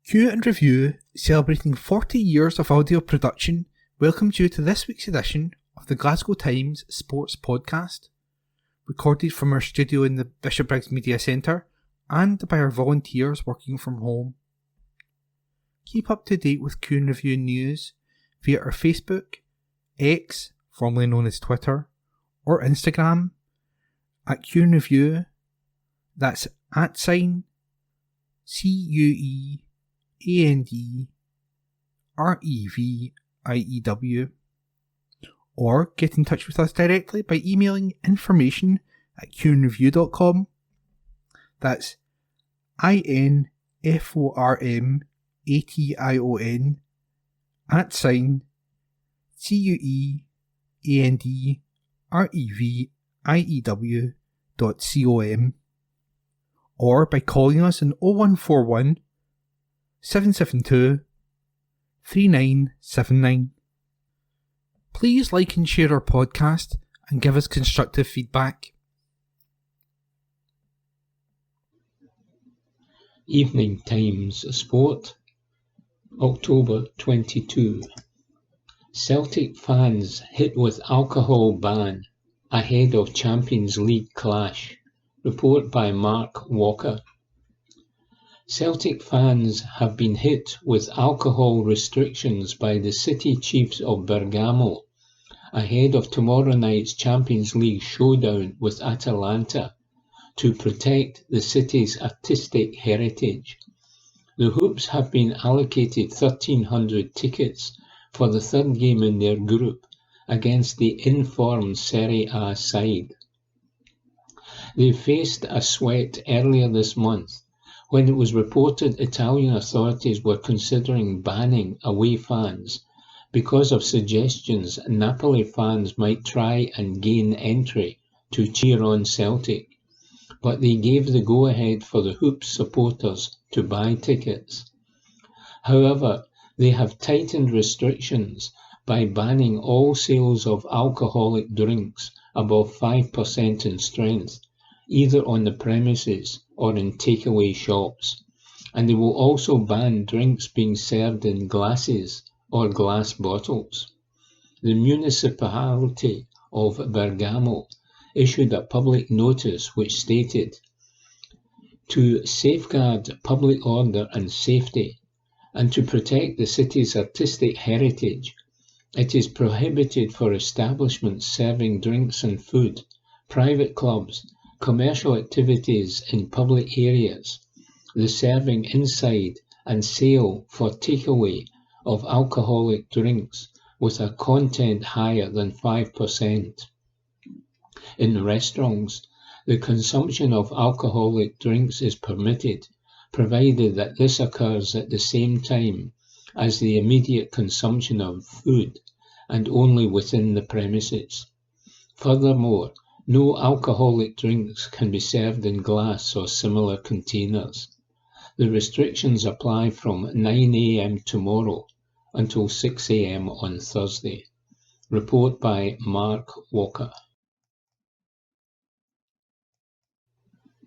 Q and Review, celebrating 40 years of audio production, welcomes you to this week's edition of the Glasgow Times Sports podcast, recorded from our studio in the Bishopbriggs Media Centre and by our volunteers working from home. Keep up to date with Q and Review news via our Facebook, X, formerly known as Twitter, or Instagram at Q and Review. That's @CUEANDREVIEW, or get in touch with us directly by emailing information@qandreview.com. That's INFORMATION @CUEANDREVIEW.com, or by calling us on 0141 772 3979. Please like and share our podcast and give us constructive feedback. Evening Times Sport, October 22. Celtic fans hit with alcohol ban ahead of Champions League clash. Report by Mark Walker. Celtic fans have been hit with alcohol restrictions by the city chiefs of Bergamo ahead of tomorrow night's Champions League showdown with Atalanta to protect the city's artistic heritage. The Hoops have been allocated 1,300 tickets for the third game in their group against the in-form Serie A side. They faced a sweat earlier this month when it was reported Italian authorities were considering banning away fans because of suggestions Napoli fans might try and gain entry to cheer on Celtic, but they gave the go-ahead for the Hoops supporters to buy tickets. However, they have tightened restrictions by banning all sales of alcoholic drinks above 5% in strength, either on the premises or in takeaway shops, and they will also ban drinks being served in glasses or glass bottles. The municipality of Bergamo issued a public notice which stated, "To safeguard public order and safety, and to protect the city's artistic heritage, it is prohibited for establishments serving drinks and food, private clubs, commercial activities in public areas, the serving inside and sale for takeaway of alcoholic drinks with a content higher than 5%. In restaurants, the consumption of alcoholic drinks is permitted, provided that this occurs at the same time as the immediate consumption of food and only within the premises. Furthermore, no alcoholic drinks can be served in glass or similar containers. The restrictions apply from 9 a.m. tomorrow until 6 a.m. on Thursday." Report by Mark Walker.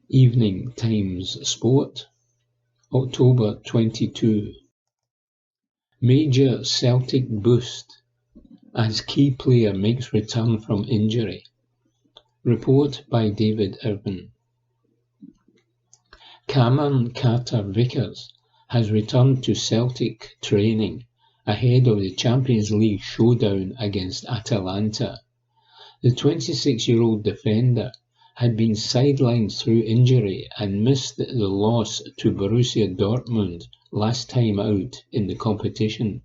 Evening Times Sport, October 22. Major Celtic boost as key player makes return from injury. Report by David Irvin. Cameron Carter-Vickers has returned to Celtic training ahead of the Champions League showdown against Atalanta. The 26-year-old defender had been sidelined through injury and missed the loss to Borussia Dortmund last time out in the competition.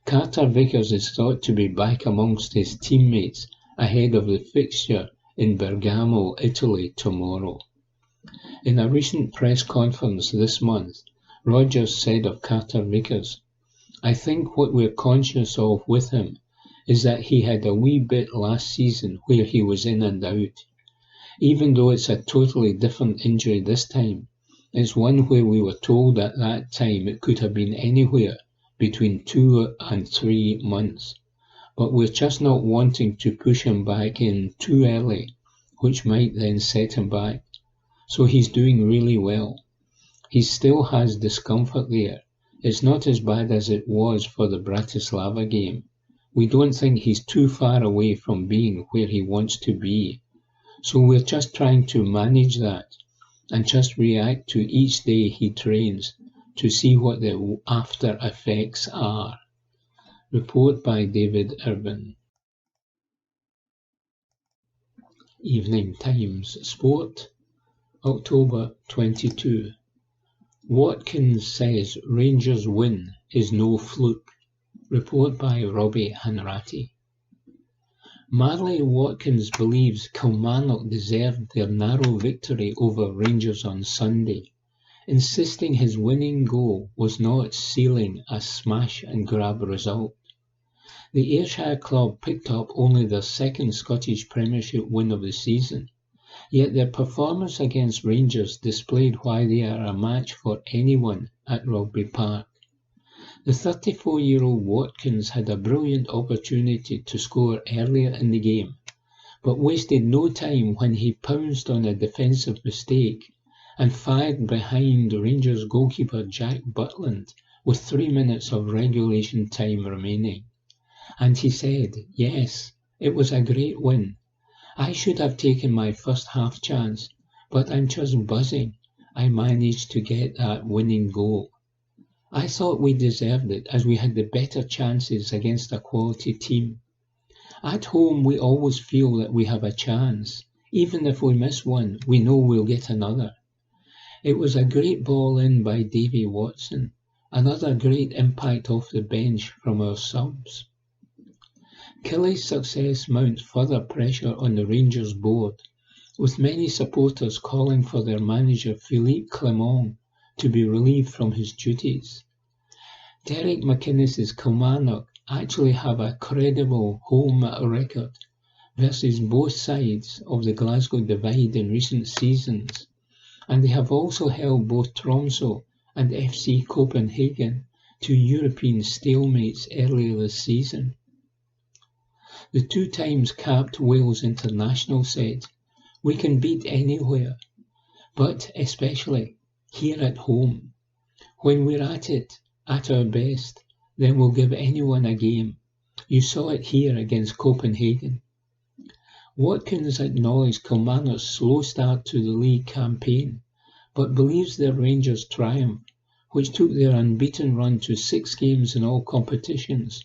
Carter-Vickers is thought to be back amongst his teammates ahead of the fixture in Bergamo, Italy tomorrow. In a recent press conference this month, Rodgers said of Carter-Vickers, "I think what we're conscious of with him is that he had a wee bit last season where he was in and out. Even though it's a totally different injury this time, it's one where we were told at that time it could have been anywhere between 2 and 3 months. But we're just not wanting to push him back in too early, which might then set him back. So he's doing really well. He still has discomfort there. It's not as bad as it was for the Bratislava game. We don't think he's too far away from being where he wants to be. So we're just trying to manage that and just react to each day he trains to see what the after effects are. Report by David Irvin. Evening Times Sport, October 22. Watkins says Rangers win is no fluke. Report by Robbie Hanratty. Marley Watkins believes Kilmarnock deserved their narrow victory over Rangers on Sunday, insisting his winning goal was not sealing a smash-and-grab result. The Ayrshire club picked up only their second Scottish Premiership win of the season, yet their performance against Rangers displayed why they are a match for anyone at Rugby Park. The 34-year-old Watkins had a brilliant opportunity to score earlier in the game, but wasted no time when he pounced on a defensive mistake and fired behind Rangers goalkeeper Jack Butland with 3 minutes of regulation time remaining. And he said, "Yes, it was a great win. I should have taken my first half chance, but I'm just buzzing I managed to get that winning goal. I thought we deserved it as we had the better chances against a quality team. At home we always feel that we have a chance. Even if we miss one, we know we'll get another. It was a great ball in by Davy Watson, another great impact off the bench from our subs." Kelly's success mounts further pressure on the Rangers board, with many supporters calling for their manager Philippe Clement to be relieved from his duties. Derek McInnes's Kilmarnock actually have a credible home record versus both sides of the Glasgow divide in recent seasons, and they have also held both Tromsø and FC Copenhagen to European stalemates earlier this season. The 2 times capped Wales international said, "We can beat anywhere, but especially here at home. When we're at it, at our best, then we'll give anyone a game. You saw it here against Copenhagen." Watkins acknowledged Kilmarnock's slow start to the league campaign, but believes their Rangers' triumph, which took their unbeaten run to 6 games in all competitions,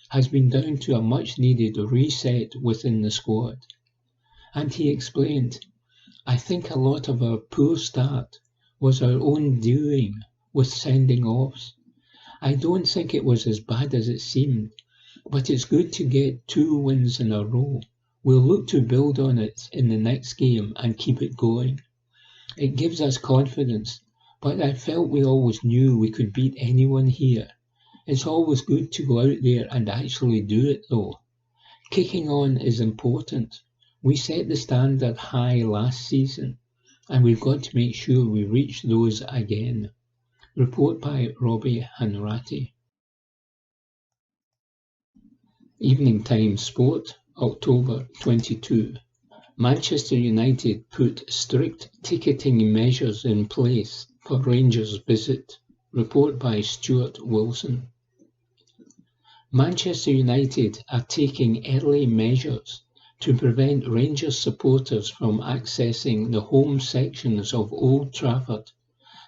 has been down to a much-needed reset within the squad. And he explained, "I think a lot of our poor start was our own doing with sending offs. I don't think it was as bad as it seemed, but it's good to get 2 wins in a row. We'll look to build on it in the next game and keep it going. It gives us confidence, but I felt we always knew we could beat anyone here. It's always good to go out there and actually do it though. Kicking on is important. We set the standard high last season, and we've got to make sure we reach those again." Report by Robbie Hanratty. Evening Times Sport, October 22. Manchester United put strict ticketing measures in place for Rangers' visit. Report by Stuart Wilson. Manchester United are taking early measures to prevent Rangers supporters from accessing the home sections of Old Trafford,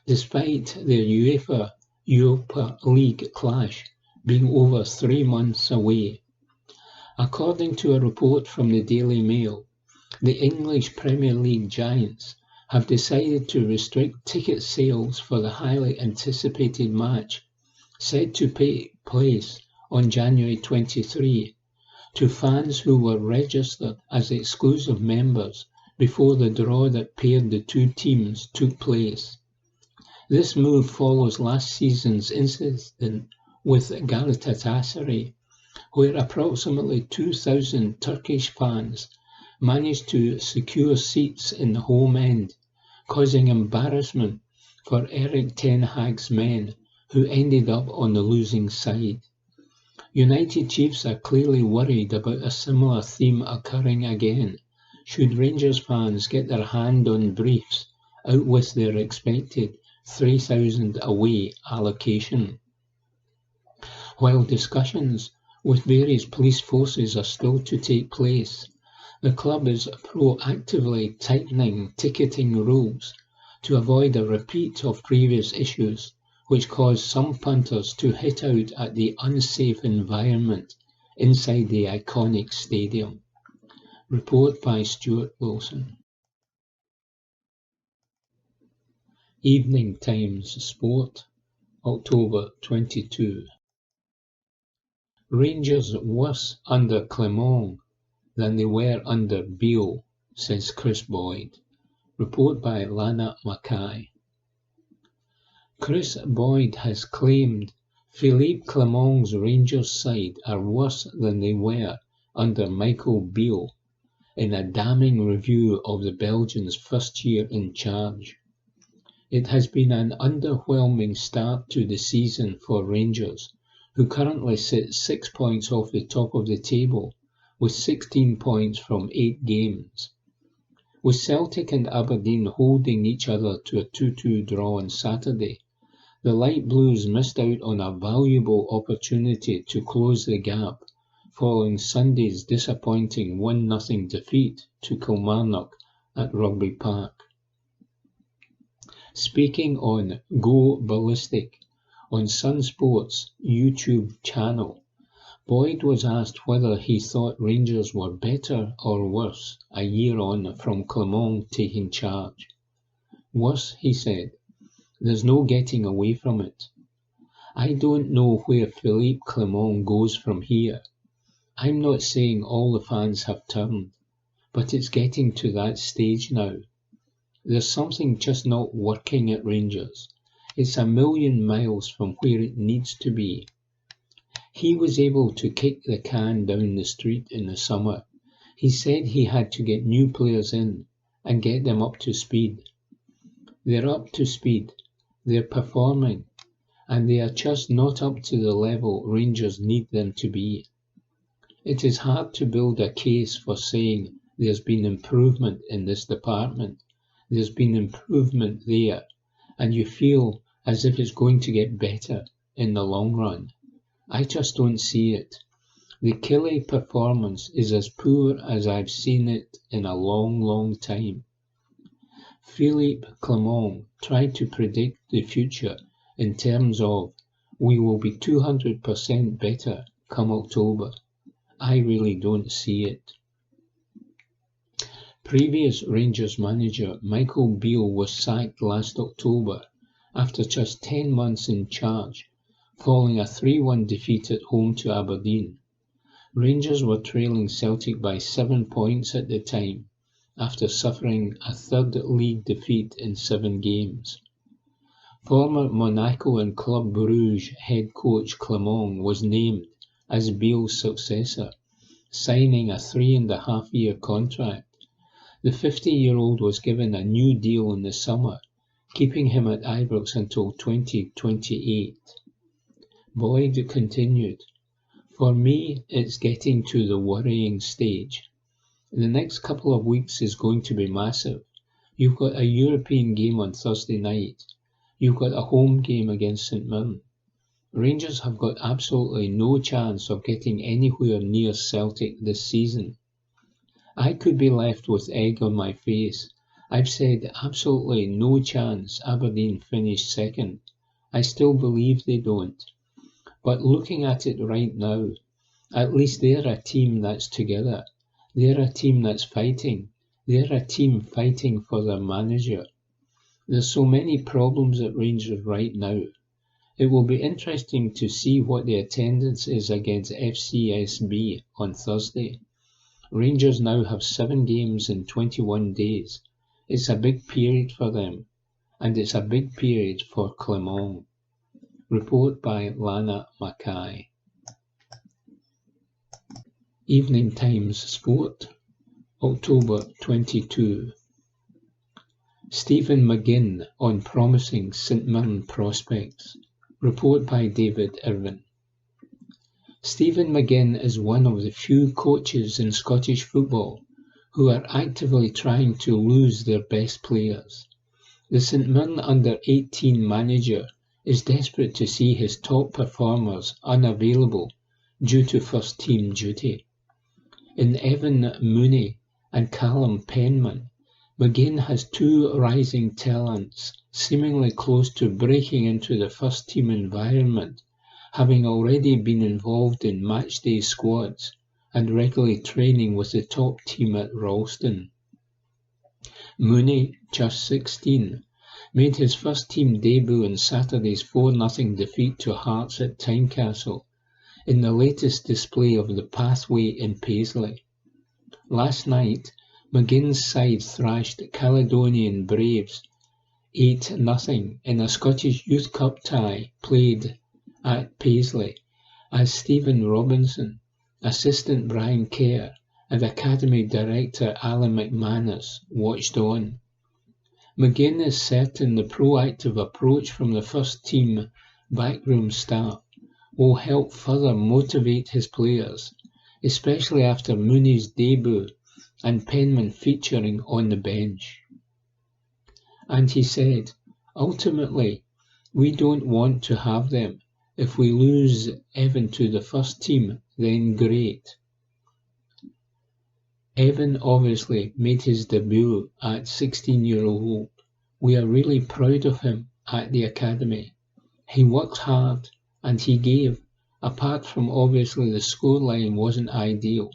despite their UEFA Europa League clash being over 3 months away. According to a report from the Daily Mail, the English Premier League giants have decided to restrict ticket sales for the highly anticipated match, set to take place on January 23, to fans who were registered as exclusive members before the draw that paired the 2 teams took place. This move follows last season's incident with Galatasaray, where approximately 2,000 Turkish fans managed to secure seats in the home end, causing embarrassment for Erik ten Hag's men, who ended up on the losing side. United chiefs are clearly worried about a similar theme occurring again, should Rangers fans get their hand on briefs out with their expected 3,000 away allocation. While discussions with various police forces are still to take place, the club is proactively tightening ticketing rules to avoid a repeat of previous issues which caused some punters to hit out at the unsafe environment inside the iconic stadium. Report by Stuart Wilson. Evening Times Sport, October 22. Rangers worse under Clement than they were under Beale, says Chris Boyd. Report by Lana Mackay. Chris Boyd has claimed Philippe Clement's Rangers side are worse than they were under Michael Beale in a damning review of the Belgians' first year in charge. It has been an underwhelming start to the season for Rangers, who currently sit 6 points off the top of the table with 16 points from 8 games. With Celtic and Aberdeen holding each other to a 2-2 draw on Saturday, the Light Blues missed out on a valuable opportunity to close the gap following Sunday's disappointing 1-0 defeat to Kilmarnock at Rugby Park. Speaking on Go Ballistic on Sun Sports' YouTube channel, Boyd was asked whether he thought Rangers were better or worse a year on from Clement taking charge. Worse, he said. There's no getting away from it. I don't know where Philippe Clement goes from here. I'm not saying all the fans have turned, but it's getting to that stage now. There's something just not working at Rangers. It's a million miles from where it needs to be. He was able to kick the can down the street in the summer. He said he had to get new players in and get them up to speed. They're up to speed. They're performing. And they are just not up to the level Rangers need them to be. It is hard to build a case for saying there's been improvement in this department. There's been improvement there, and you feel as if it's going to get better in the long run. I just don't see it. The Kelly performance is as poor as I've seen it in a long, long time. Philippe Clement tried to predict the future in terms of we will be 200% better come October. I really don't see it. Previous Rangers manager Michael Beale was sacked last October after just 10 months in charge, following a 3-1 defeat at home to Aberdeen. Rangers were trailing Celtic by 7 points at the time, after suffering a third league defeat in 7 games. Former Monaco and Club Bruges head coach Clement was named as Beale's successor, signing a 3.5-year contract. The 50-year-old was given a new deal in the summer, keeping him at Ibrox until 2028. Boyd continued, "For me, it's getting to the worrying stage. The next couple of weeks is going to be massive. You've got a European game on Thursday night. You've got a home game against St Mirren. Rangers have got absolutely no chance of getting anywhere near Celtic this season. I could be left with egg on my face. I've said absolutely no chance Aberdeen finish second. I still believe they don't. But looking at it right now, at least they're a team that's together. They're a team that's fighting. They're a team fighting for their manager. There's so many problems at Rangers right now. It will be interesting to see what the attendance is against FCSB on Thursday. Rangers now have 7 games in 21 days. It's a big period for them, and it's a big period for Clement." Report by Lana Mackay. Evening Times Sport, October 22. Stephen McGinn on promising St Mirren prospects. Report by David Irvin. Stephen McGinn is one of the few coaches in Scottish football who are actively trying to lose their best players. The St Mirren under-18 manager is desperate to see his top performers unavailable due to first-team duty. In Evan Mooney and Callum Penman, McGinn has two rising talents seemingly close to breaking into the first-team environment, having already been involved in matchday squads and regularly training with the top team at Ralston. Mooney, just 16, made his first-team debut in Saturday's 4-0 defeat to Hearts at Tynecastle, in the latest display of the pathway in Paisley. Last night, McGinn's side thrashed Caledonian Braves 8-0 in a Scottish Youth Cup tie played at Paisley, as Stephen Robinson, assistant Brian Kerr, and Academy Director Alan McManus watched on. McGinn is certain the proactive approach from the first-team backroom staff will help further motivate his players, especially after Mooney's debut and Penman featuring on the bench. And he said, ultimately, we don't want to have them. If we lose Evan to the first team, then great. Evan obviously made his debut at 16-year-old. We are really proud of him at the academy. He worked hard and he gave, apart from obviously the scoreline wasn't ideal,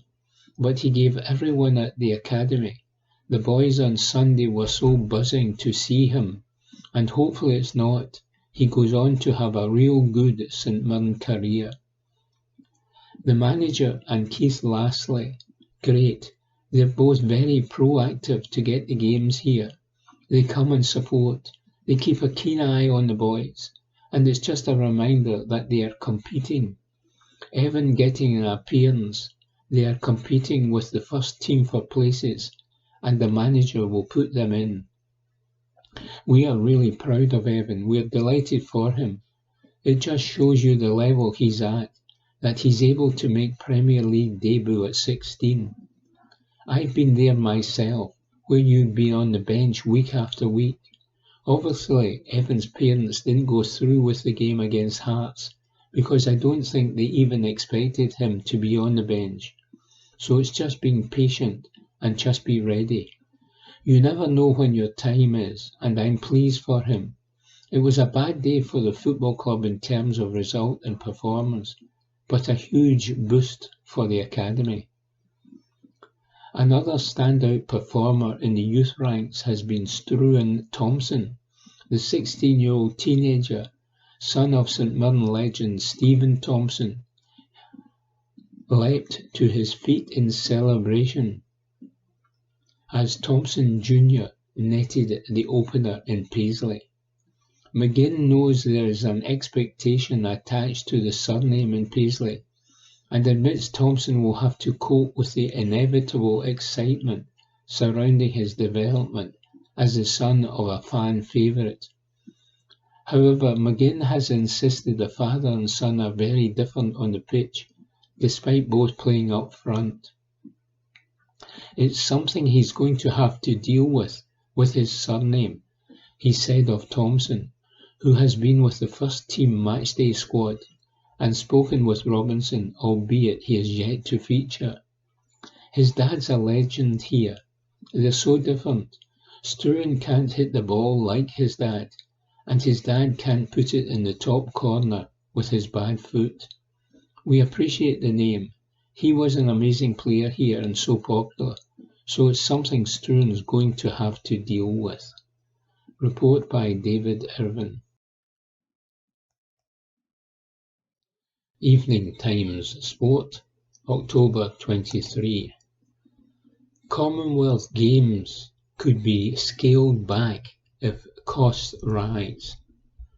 but he gave everyone at the academy. The boys on Sunday were so buzzing to see him, and hopefully it's not. He goes on to have a real good St Mirren career. The manager and Keith Lastly, great. They're both very proactive to get the games here. They come and support. They keep a keen eye on the boys. And it's just a reminder that they are competing. Evan getting an appearance. They are competing with the first team for places, and the manager will put them in. We are really proud of Evan. We are delighted for him. It just shows you the level he's at, that he's able to make Premier League debut at 16. I've been there myself, where you'd be on the bench week after week. Obviously, Evan's parents didn't go through with the game against Hearts, because I don't think they even expected him to be on the bench. So it's just being patient and just be ready. You never know when your time is, and I'm pleased for him. It was a bad day for the football club in terms of result and performance, but a huge boost for the academy. Another standout performer in the youth ranks has been Struan Thompson, the 16-year-old teenager, son of St Mirren legend Stephen Thompson, leapt to his feet in celebration as Thompson Jr. netted the opener in Paisley. McGinn knows there is an expectation attached to the surname in Paisley, and admits Thompson will have to cope with the inevitable excitement surrounding his development as the son of a fan favourite. However, McGinn has insisted the father and son are very different on the pitch, despite both playing up front. It's something he's going to have to deal with his surname, he said of Thompson, who has been with the first team matchday squad and spoken with Robinson, albeit he is yet to feature. His dad's a legend here. They're so different. Struan can't hit the ball like his dad, and his dad can't put it in the top corner with his bad foot. We appreciate the name. He was an amazing player here and so popular, so it's something Struan's going to have to deal with. Report by David Irvin. Evening Times Sport, October 23. Commonwealth Games could be scaled back if costs rise.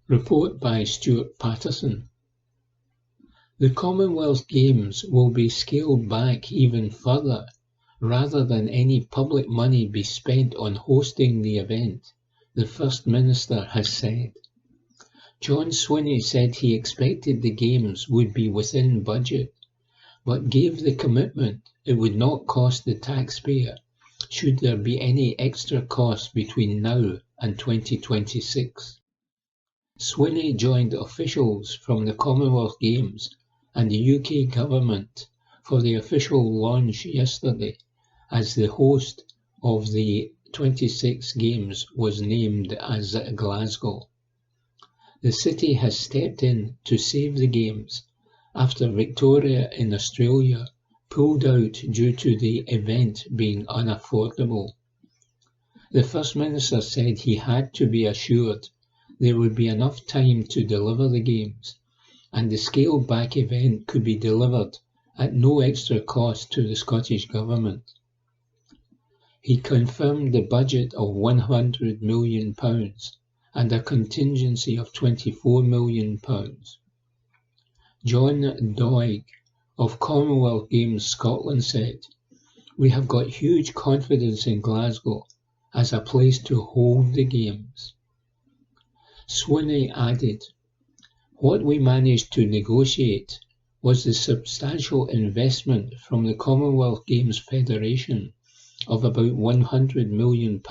Report by Stuart Patterson. The Commonwealth Games will be scaled back even further, rather than any public money be spent on hosting the event, the First Minister has said. John Swinney said he expected the Games would be within budget, but gave the commitment it would not cost the taxpayer should there be any extra costs between now and 2026. Swinney joined officials from the Commonwealth Games and the UK government for the official launch yesterday, as the host of the 26 Games was named as Glasgow. The city has stepped in to save the Games after Victoria in Australia pulled out due to the event being unaffordable. The First Minister said he had to be assured there would be enough time to deliver the Games, and the scaled-back event could be delivered at no extra cost to the Scottish Government. He confirmed the budget of £100 million and a contingency of £24 million. John Doig of Commonwealth Games Scotland said, "We have got huge confidence in Glasgow as a place to hold the Games." Swinney added, "What we managed to negotiate was the substantial investment from the Commonwealth Games Federation of about £100 million,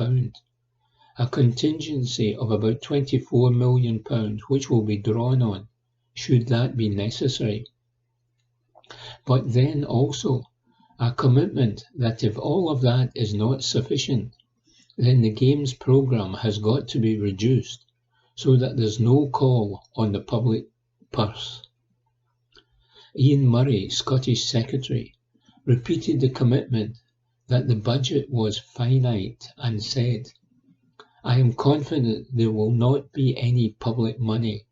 a contingency of about £24 million which will be drawn on, should that be necessary. But then also a commitment that if all of that is not sufficient, then the Games programme has got to be reduced so that there's no call on the public purse." Ian Murray, Scottish Secretary, repeated the commitment that the budget was finite and said, "I am confident there will not be any public money.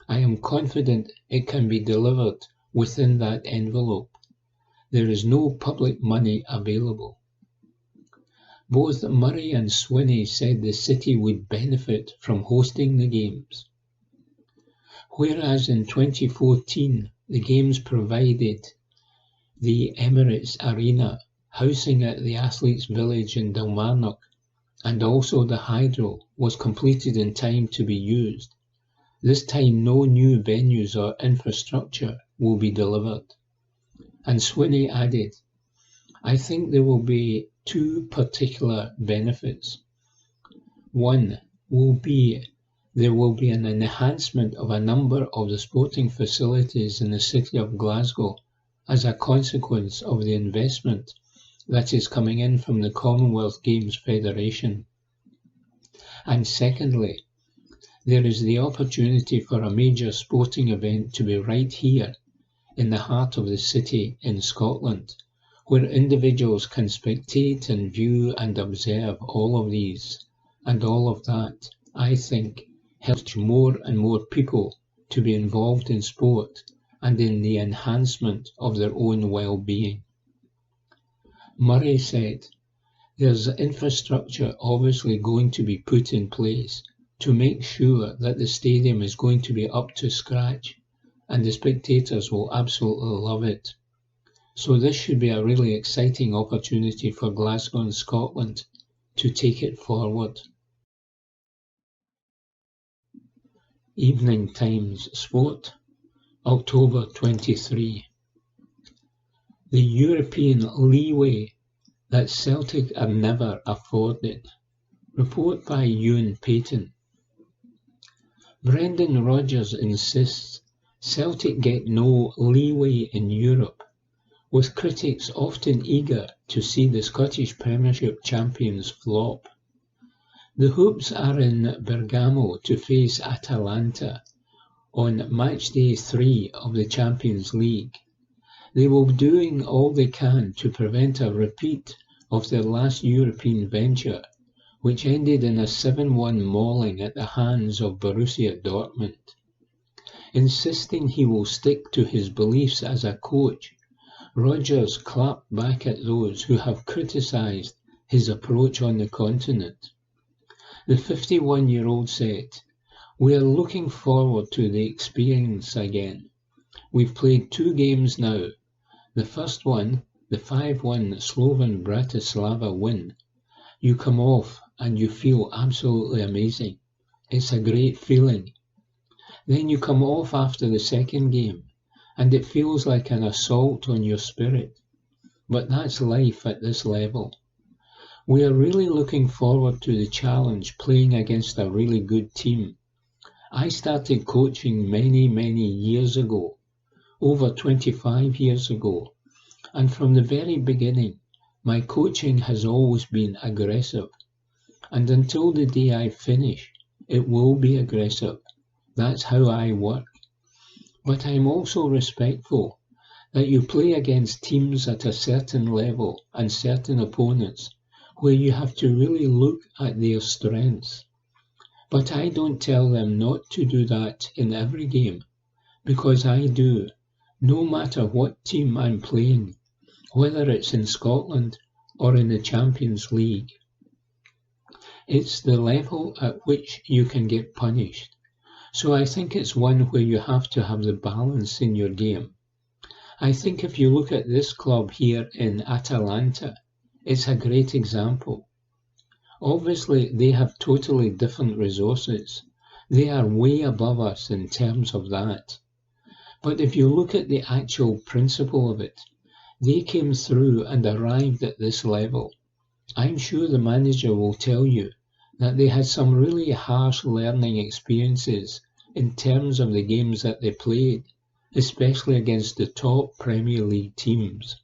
I am confident it can be delivered within that envelope. There is no public money available." Both Murray and Swinney said the city would benefit from hosting the Games. Whereas in 2014 the Games provided the Emirates Arena, housing at the Athletes' Village in Dalmarnock, and also the Hydro was completed in time to be used, this time no new venues or infrastructure will be delivered. And Swinney added, "I think there will be two particular benefits. One will be there will be an enhancement of a number of the sporting facilities in the city of Glasgow as a consequence of the investment that is coming in from the Commonwealth Games Federation. And secondly, there is the opportunity for a major sporting event to be right here in the heart of the city in Scotland, where individuals can spectate and view and observe all of these, and all of that, I think, helps more and more people to be involved in sport and in the enhancement of their own well-being." Murray said, "There's infrastructure obviously going to be put in place to make sure that the stadium is going to be up to scratch, and the spectators will absolutely love it. So this should be a really exciting opportunity for Glasgow and Scotland to take it forward." Evening Times Sport, October 23. The European leeway that Celtic are never afforded. Report by Ewan Payton. Brendan Rodgers insists Celtic get no leeway in Europe, with critics often eager to see the Scottish Premiership champions flop. The Hoops are in Bergamo to face Atalanta on matchday 3 of the Champions League. They will be doing all they can to prevent a repeat of their last European venture, which ended in a 7-1 mauling at the hands of Borussia Dortmund. Insisting he will stick to his beliefs as a coach, Rodgers clapped back at those who have criticised his approach on the continent. The 51-year-old said, "We are looking forward to the experience again. We've played 2 games now. The first one, the 5-1 Slovan Bratislava win. You come off and you feel absolutely amazing. It's a great feeling. Then you come off after the second game and it feels like an assault on your spirit. But that's life at this level. We are really looking forward to the challenge playing against a really good team. I started coaching many years ago, over 25 years ago, and from the very beginning, my coaching has always been aggressive. And until the day I finish, it will be aggressive. That's how I work. But I'm also respectful that you play against teams at a certain level and certain opponents where you have to really look at their strengths. But I don't tell them not to do that in every game, because I do, no matter what team I'm playing, whether it's in Scotland or in the Champions League. It's the level at which you can get punished. So I think it's one where you have to have the balance in your game. I think if you look at this club here in Atalanta, it's a great example. Obviously, they have totally different resources. They are way above us in terms of that. But if you look at the actual principle of it, they came through and arrived at this level. I'm sure the manager will tell you that they had some really harsh learning experiences in terms of the games that they played, especially against the top Premier League teams.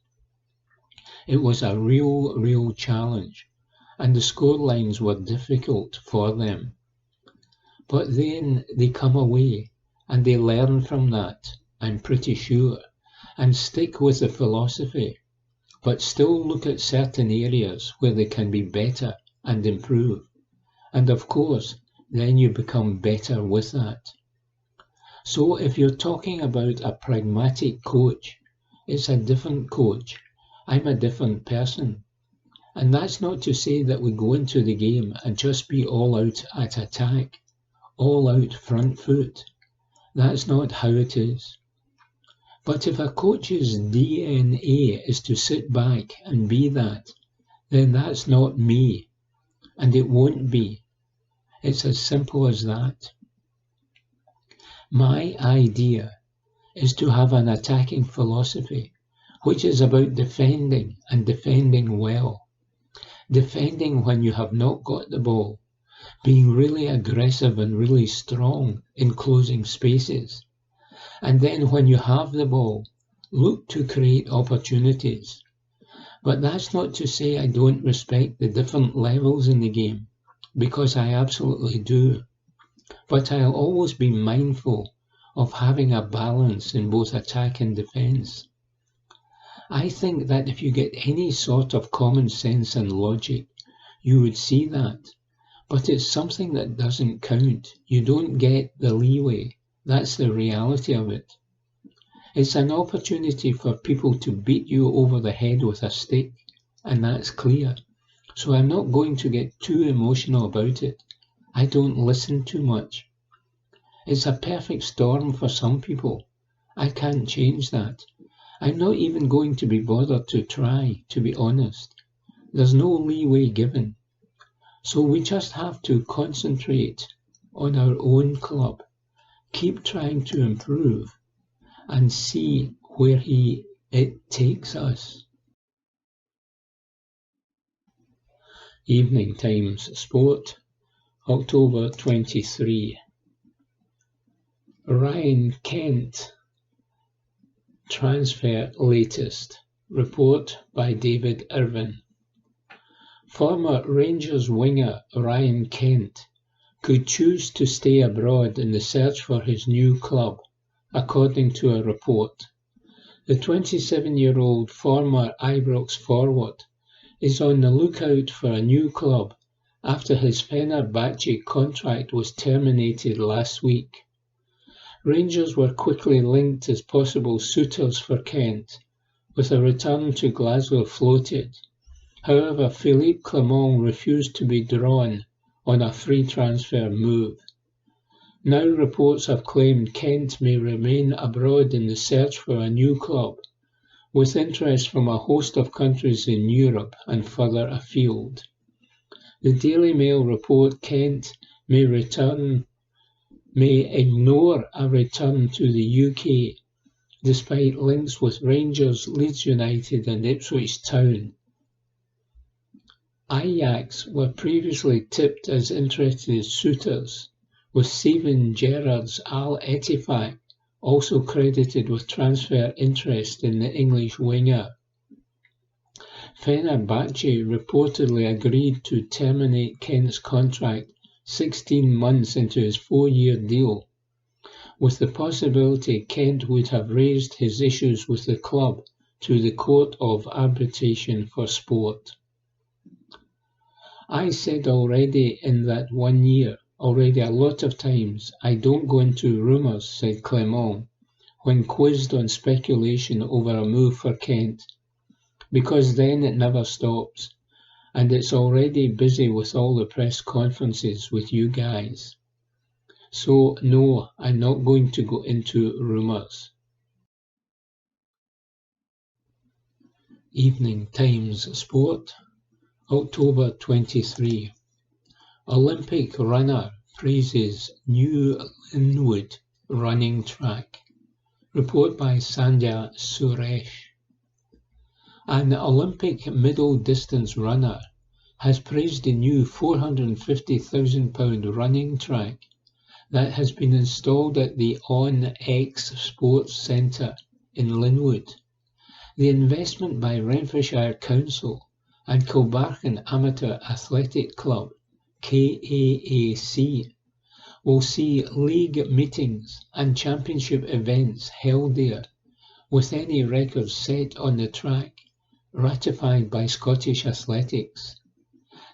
It was a real challenge, and the scorelines were difficult for them. But then they come away, and they learn from that, I'm pretty sure, and stick with the philosophy, but still look at certain areas where they can be better and improve. And of course, then you become better with that. So if you're talking about a pragmatic coach, it's a different coach. I'm a different person. And that's not to say that we go into the game and just be all out at attack, all out front foot. That's not how it is. But if a coach's DNA is to sit back and be that, then that's not me, and it won't be. It's as simple as that. My idea is to have an attacking philosophy, which is about defending and defending well. Defending when you have not got the ball, being really aggressive and really strong in closing spaces. And then when you have the ball, look to create opportunities. But that's not to say I don't respect the different levels in the game, because I absolutely do. But I'll always be mindful of having a balance in both attack and defence. I think that if you get any sort of common sense and logic, you would see that. But it's something that doesn't count. You don't get the leeway. That's the reality of it. It's an opportunity for people to beat you over the head with a stick, and that's clear. So I'm not going to get too emotional about it. I don't listen too much. It's a perfect storm for some people. I can't change that. I'm not even going to be bothered to try, to be honest. There's no leeway given. So we just have to concentrate on our own club, keep trying to improve, and see where it takes us. Evening Times Sport, October 23. Ryan Kent transfer latest. Report by David Irvin. Former Rangers winger Ryan Kent could choose to stay abroad in the search for his new club, according to a report. The 27-year-old former Ibrox forward is on the lookout for a new club after his Fenerbahce contract was terminated last week. Rangers were quickly linked as possible suitors for Kent, with a return to Glasgow floated. However, Philippe Clement refused to be drawn on a free transfer move. Now reports have claimed Kent may remain abroad in the search for a new club, with interest from a host of countries in Europe and further afield. The Daily Mail report Kent may ignore a return to the UK, despite links with Rangers, Leeds United and Ipswich Town. Ajax were previously tipped as interested suitors, with Steven Gerrard's Al Ettifaq also credited with transfer interest in the English winger. Fenerbahce reportedly agreed to terminate Kent's contract 16 months into his 4-year deal, with the possibility Kent would have raised his issues with the club to the Court of Arbitration for Sport. I said already in that 1 year, already a lot of times, I don't go into rumours, said Clement, when quizzed on speculation over a move for Kent, because then it never stops, and it's already busy with all the press conferences with you guys. So no, I'm not going to go into rumours. Evening Times Sport, October 23. Olympic runner praises new Linwood running track. Report by Sandhya Suresh. An Olympic middle distance runner has praised the new £450,000 running track that has been installed at the On X Sports Centre in Linwood. The investment by Renfrewshire Council and Kilbarchan Amateur Athletic Club, KAAC, will see league meetings and championship events held there, with any records set on the track ratified by Scottish Athletics.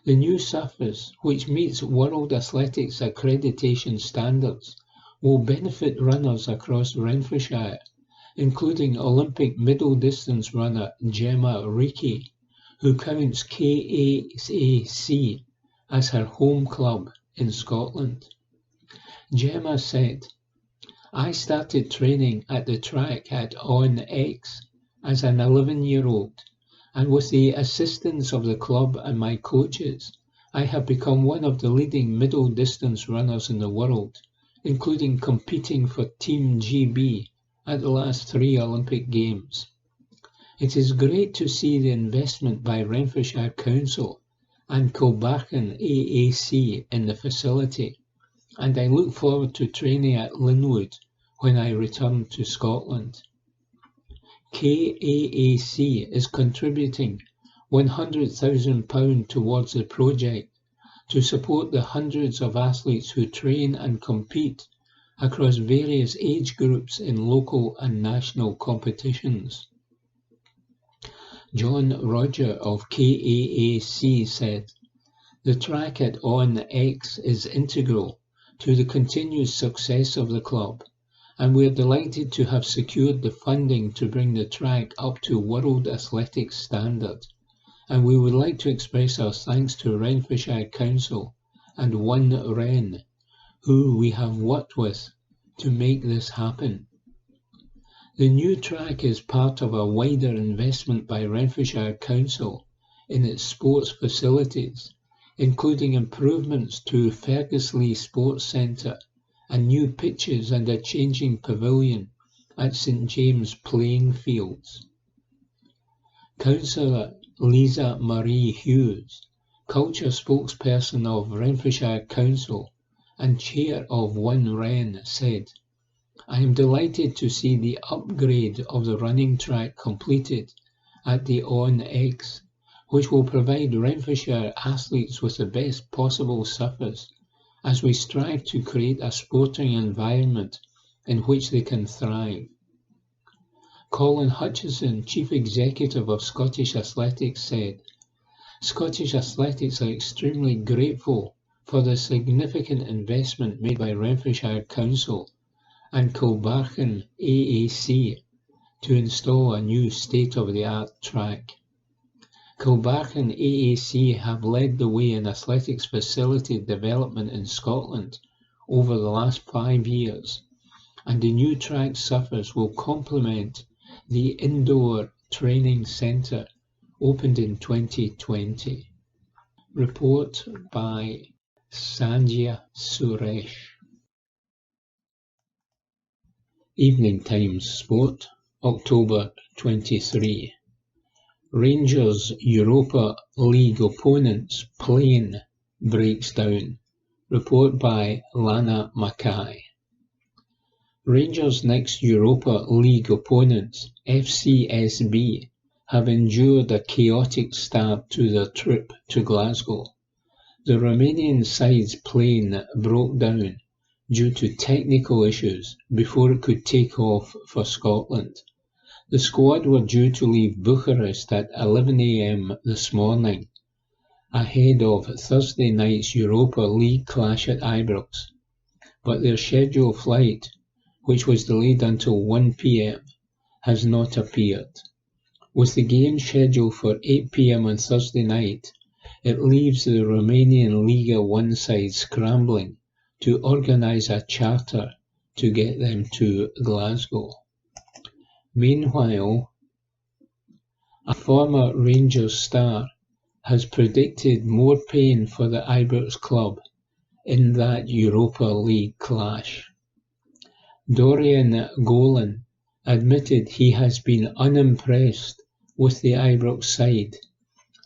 The new surface, which meets World Athletics accreditation standards, will benefit runners across Renfrewshire, including Olympic middle distance runner Gemma Reekie, who counts KAAC as her home club in Scotland. Gemma said, I started training at the track at On X as an 11-year-old, and with the assistance of the club and my coaches, I have become one of the leading middle distance runners in the world, including competing for Team GB at the last 3 Olympic Games. It is great to see the investment by Renfrewshire Council and Kilbarchan AAC in the facility, and I look forward to training at Linwood when I return to Scotland. KAAC is contributing £100,000 towards the project to support the hundreds of athletes who train and compete across various age groups in local and national competitions. John Roger of KAAC said, the track at On X is integral to the continued success of the club, and we are delighted to have secured the funding to bring the track up to World Athletics standard, and we would like to express our thanks to Renfrewshire Council and One Ren, who we have worked with to make this happen. The new track is part of a wider investment by Renfrewshire Council in its sports facilities, including improvements to Fergusley Sports Centre and new pitches and a changing pavilion at St James Playing Fields. Councillor Lisa Marie Hughes, culture spokesperson of Renfrewshire Council and chair of One Ren, said, I am delighted to see the upgrade of the running track completed at the On X, which will provide Renfrewshire athletes with the best possible surface as we strive to create a sporting environment in which they can thrive. Colin Hutchison, Chief Executive of Scottish Athletics, said, Scottish Athletics are extremely grateful for the significant investment made by Renfrewshire Council and Kilbarchan AAC to install a new state-of-the-art track. Kilbarchan AAC have led the way in athletics facility development in Scotland over the last 5 years, and the new track surface will complement the indoor training centre opened in 2020. Report by Sandhya Suresh. Evening Times Sport, October 23. Rangers Europa League opponents plane breaks down. Report by Lana Mackay. Rangers' next Europa League opponents, FCSB, have endured a chaotic start to their trip to Glasgow. The Romanian side's plane broke down due to technical issues before it could take off for Scotland. The squad were due to leave Bucharest at 11 a.m. this morning, ahead of Thursday night's Europa League clash at Ibrox, but their scheduled flight, which was delayed until 1 p.m, has not appeared. With the game scheduled for 8 p.m. on Thursday night, it leaves the Romanian Liga 1 side scrambling to organise a charter to get them to Glasgow. Meanwhile, a former Rangers star has predicted more pain for the Ibrox club in that Europa League clash. Dorian Golan admitted he has been unimpressed with the Ibrox side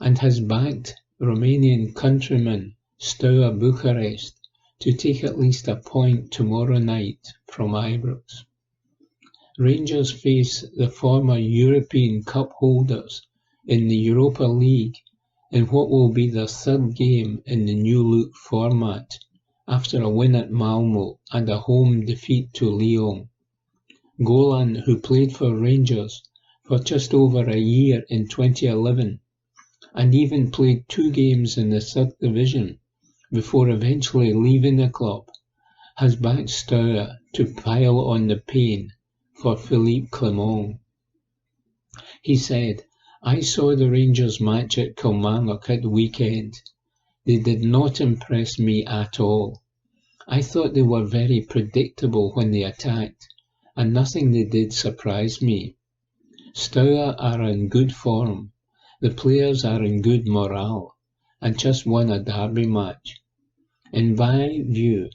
and has backed Romanian countryman Steaua Bucharest to take at least a point tomorrow night from Ibrox. Rangers face the former European Cup holders in the Europa League in what will be their third game in the new-look format after a win at Malmo and a home defeat to Lyon. Golan, who played for Rangers for just over a year in 2011 and even played 2 games in the third division before eventually leaving the club, has backed Steaua to pile on the pain for Philippe Clement. He said, "I saw the Rangers match at Kilmarnock at the weekend. They did not impress me at all. I thought they were very predictable when they attacked, and nothing they did surprised me. Steaua are in good form, the players are in good morale, and just won a derby match. In my view,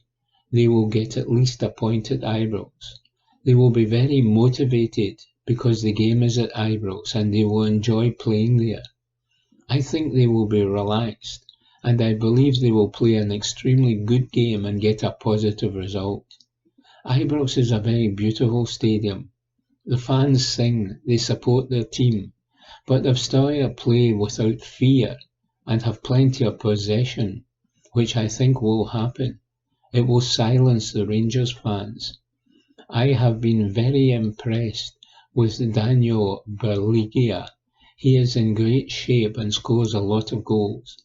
they will get at least a point at Ibrox. They will be very motivated because the game is at Ibrox and they will enjoy playing there. I think they will be relaxed, and I believe they will play an extremely good game and get a positive result. Ibrox is a very beautiful stadium. The fans sing, they support their team, but if Steaua play without fear and have plenty of possession, which I think will happen, it will silence the Rangers fans. I have been very impressed with Daniel Berligia. He is in great shape and scores a lot of goals.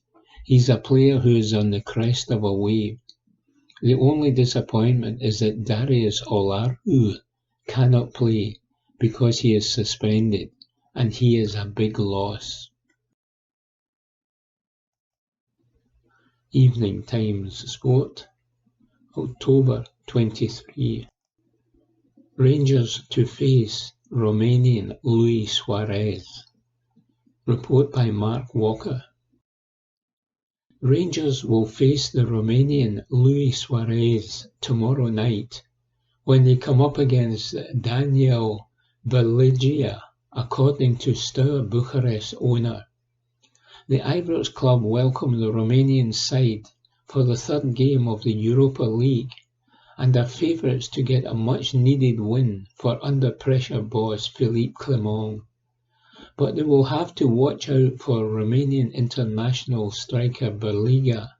He's a player who is on the crest of a wave. The only disappointment is that Darius Olaru cannot play because he is suspended, and he is a big loss." Evening Times Sport, October 23. Rangers to face Romanian Luis Suarez. Report by Mark Walker. Rangers will face the Romanian Luis Suarez tomorrow night when they come up against Daniel Berligia, according to Steaua Bucharest owner. The Ibrox club welcome the Romanian side for the third game of the Europa League and are favourites to get a much-needed win for under-pressure boss Philippe Clement. But they will have to watch out for Romanian international striker Berliga,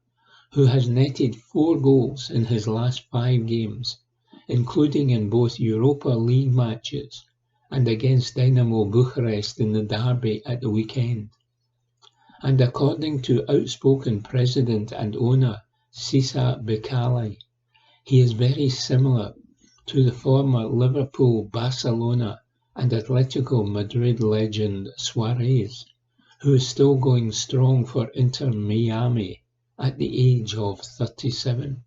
who has netted 4 goals in his last 5 games, including in both Europa League matches and against Dynamo Bucharest in the derby at the weekend. And according to outspoken president and owner Cisa Becali, he is very similar to the former Liverpool, Barcelona and Atletico Madrid legend Suarez, who is still going strong for Inter Miami at the age of 37.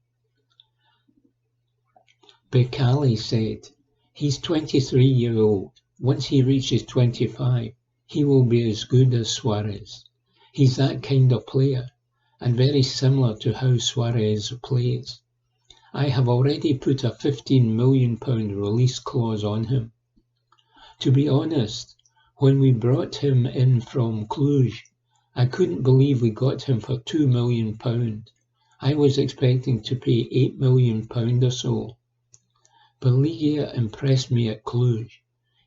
Becali said, "He's 23 years old. Once he reaches 25, he will be as good as Suarez. He's that kind of player, and very similar to how Suarez plays. I have already put a £15 million release clause on him. To be honest, When we brought him in from Cluj, I couldn't believe we got him for £2 million. I was expecting to pay £8 million or so. Beligia impressed me at Cluj.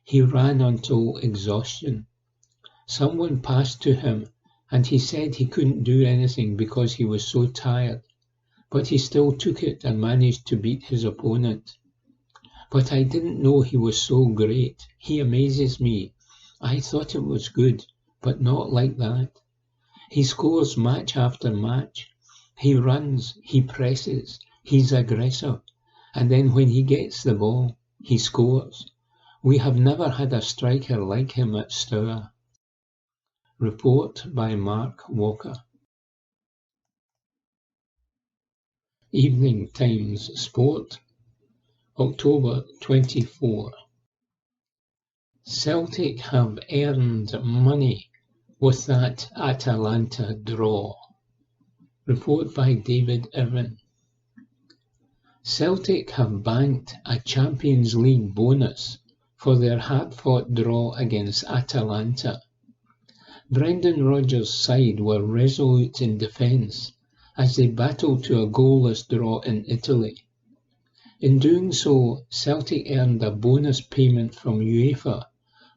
He ran until exhaustion. Someone passed to him, and he said he couldn't do anything because he was so tired, but he still took it and managed to beat his opponent. But I didn't know he was so great. He amazes me. I thought it was good, but not like that. He scores match after match. He runs, he presses, he's aggressive, and then when he gets the ball, he scores. We have never had a striker like him at Stour. Report by Mark Walker. Evening Times Sport, October 24. Celtic have earned money with that Atalanta draw. Report by David Irvin. Celtic have banked a Champions League bonus for their hard-fought draw against Atalanta. Brendan Rodgers' side were resolute in defence as they battled to a goalless draw in Italy. In doing so, Celtic earned a bonus payment from UEFA,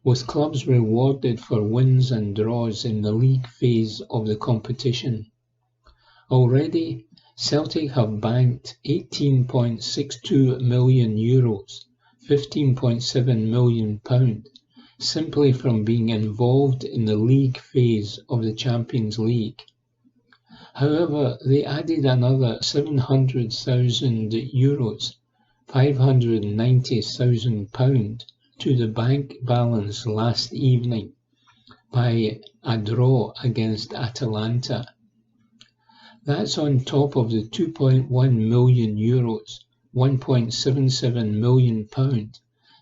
with clubs rewarded for wins and draws in the league phase of the competition. Already, Celtic have banked €18.62 million, £15.7 million, simply from being involved in the league phase of the Champions League. However, they added another €700,000, £590,000, to the bank balance last evening by a draw against Atalanta. That's on top of the €2.1 million, £1.77 million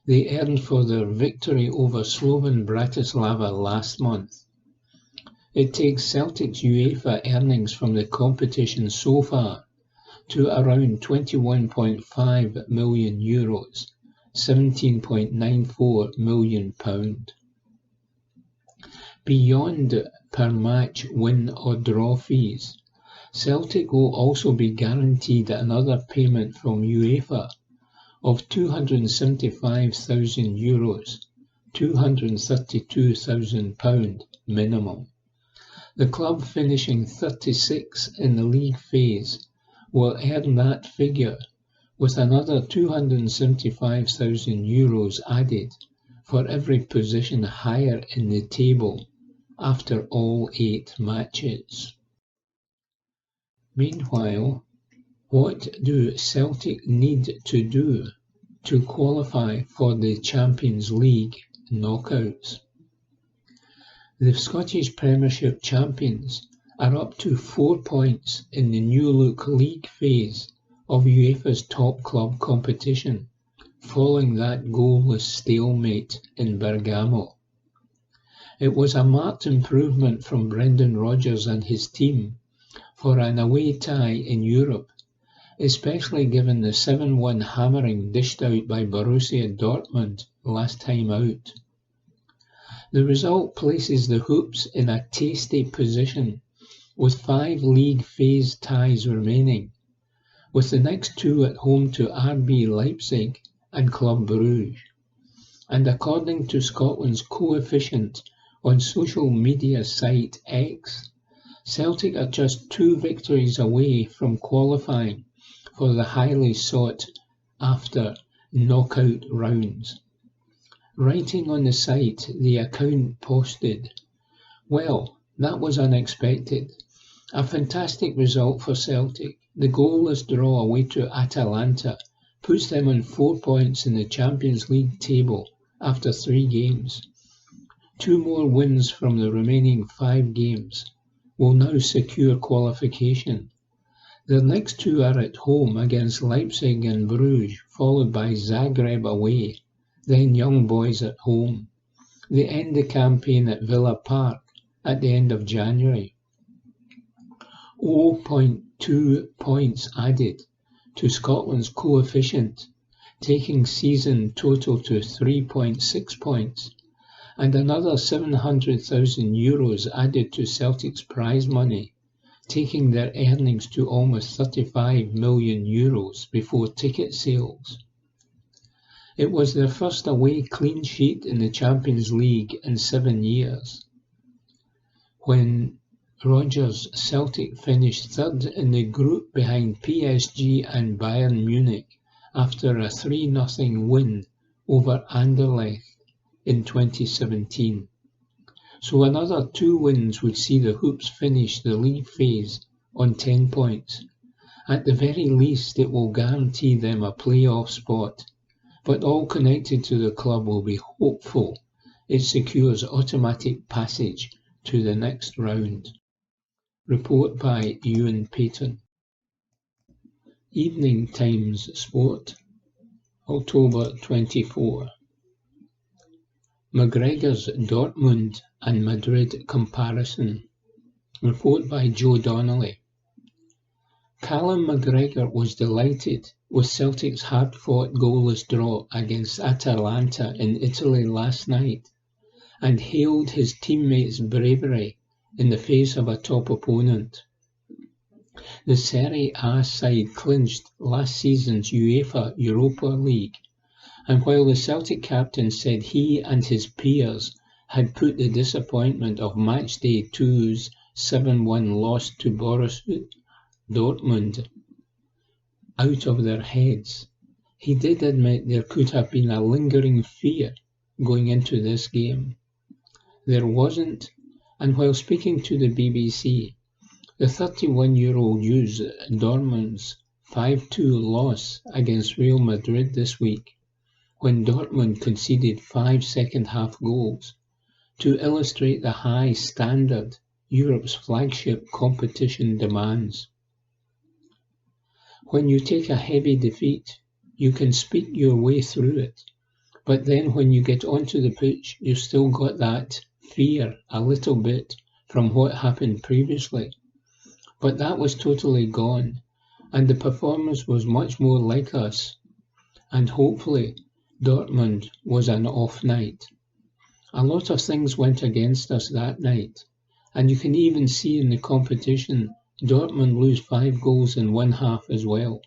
they earned for their victory over Slovan Bratislava last month. It takes Celtic's UEFA earnings from the competition so far to around €21.5 million, £17.94 million. Beyond per match win or draw fees, Celtic will also be guaranteed another payment from UEFA of €275,000, £232,000 minimum. The club finishing 36th in the league phase will earn that figure, with another €275,000 added for every position higher in the table after all 8 matches. Meanwhile, what do Celtic need to do to qualify for the Champions League knockouts? The Scottish Premiership champions are up to 4 points in the New Look League phase of UEFA's top club competition, following that goalless stalemate in Bergamo. It was a marked improvement from Brendan Rodgers and his team for an away tie in Europe, especially given the 7-1 hammering dished out by Borussia Dortmund last time out. The result places the Hoops in a tasty position with 5 league phase ties remaining, with the next 2 at home to RB Leipzig and Club Brugge. And according to Scotland's coefficient on social media site X, Celtic are just 2 victories away from qualifying for the highly sought after knockout rounds. Writing on the site, the account posted, "Well, that was unexpected. A fantastic result for Celtic. The goalless draw away to Atalanta puts them on 4 points in the Champions League table after 3 games. 2 more wins from the remaining 5 games will now secure qualification. The next 2 are at home against Leipzig and Bruges, followed by Zagreb away, then Young Boys at home. They end the campaign at Villa Park at the end of January. 0.2 points added to Scotland's coefficient, taking season total to 3.6 points, and another €700,000 added to Celtic's prize money, taking their earnings to almost €35 million before ticket sales. It was their first away clean sheet in the Champions League in 7 years. When Rodgers' Celtic finished third in the group behind PSG and Bayern Munich after a 3-0 win over Anderlecht in 2017. So another 2 wins would see the Hoops finish the league phase on 10 points. At the very least, it will guarantee them a playoff spot, but all connected to the club will be hopeful it secures automatic passage to the next round. Report by Ewan Payton. Evening Times Sport, October 24. McGregor's Dortmund and Madrid comparison. Report by Joe Donnelly. Callum McGregor was delighted with Celtic's hard-fought goalless draw against Atalanta in Italy last night and hailed his teammates' bravery in the face of a top opponent. The Serie A side clinched last season's UEFA Europa League, and while the Celtic captain said he and his peers had put the disappointment of Matchday 2's 7-1 loss to Borussia Dortmund out of their heads, he did admit there could have been a lingering fear going into this game. There wasn't, and while speaking to the BBC, the 31-year-old used Dortmund's 5-2 loss against Real Madrid this week, when Dortmund conceded 5 second-half goals, to illustrate the high standard Europe's flagship competition demands. When you take a heavy defeat, you can speak your way through it, but then when you get onto the pitch, you've still got that fear a little bit from what happened previously. But that was totally gone, and the performance was much more like us, and hopefully Dortmund was an off night. A lot of things went against us that night, and you can even see in the competition Dortmund lose 5 goals in one half as well,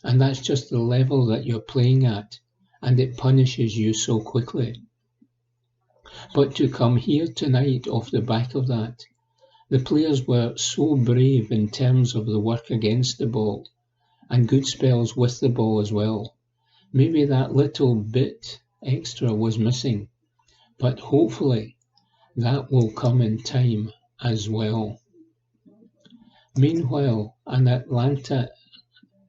and that's just the level that you're playing at, and it punishes you so quickly. But to come here tonight off the back of that, the players were so brave in terms of the work against the ball, and good spells with the ball as well. Maybe that little bit extra was missing, but hopefully that will come in time as well. Meanwhile, an Atlanta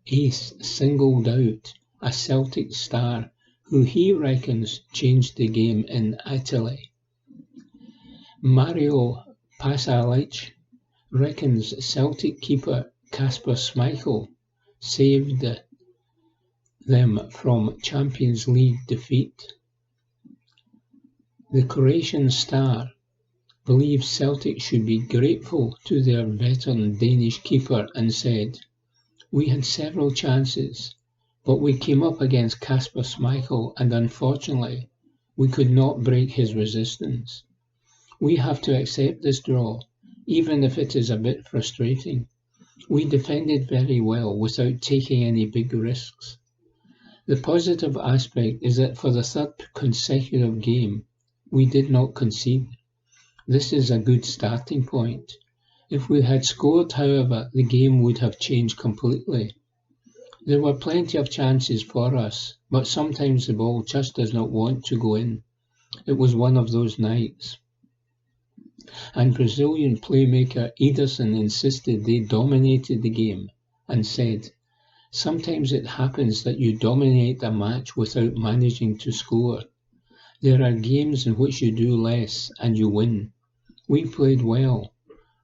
ace singled out a Celtic star who he reckons changed the game in Italy. Mario Pasalic reckons Celtic keeper Kasper Schmeichel saved them from Champions League defeat. The Croatian star believes Celtic should be grateful to their veteran Danish keeper and said, "We had several chances, but we came up against Kasper Schmeichel and unfortunately we could not break his resistance. We have to accept this draw, even if it is a bit frustrating. We defended very well without taking any big risks. The positive aspect is that for the third consecutive game, we did not concede. This is a good starting point. If we had scored, however, the game would have changed completely. There were plenty of chances for us, but sometimes the ball just does not want to go in. It was one of those nights." And Brazilian playmaker Ederson insisted they dominated the game and said, "Sometimes it happens that you dominate a match without managing to score. There are games in which you do less and you win. We played well.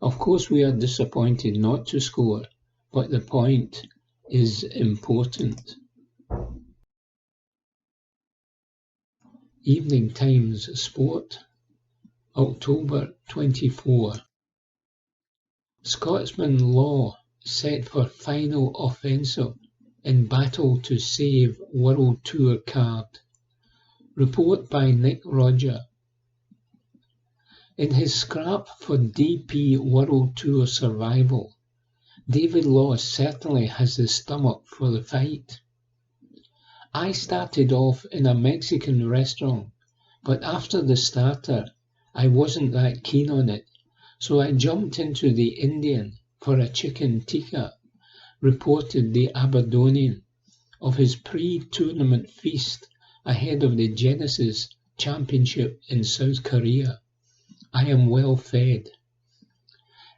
Of course we are disappointed not to score, but the point is important." Evening Times Sport, October 24. Scotsman Law set for final offensive in battle to save World Tour card. Report by Nick Rodger. In his scrap for DP World Tour survival, David Law certainly has the stomach for the fight. I started off in a Mexican restaurant, but after the starter, I wasn't that keen on it, so I jumped into the Indian for a chicken tikka, reported the Aberdonian of his pre-tournament feast ahead of the Genesis Championship in South Korea. I am well fed.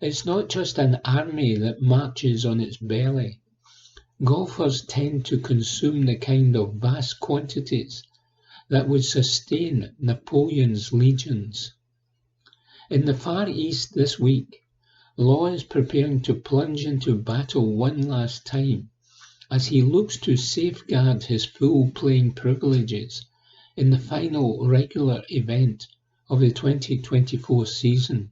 It's not just an army that marches on its belly. Golfers tend to consume the kind of vast quantities that would sustain Napoleon's legions. In the Far East this week, Law is preparing to plunge into battle one last time as he looks to safeguard his full playing privileges in the final regular event of the 2024 season.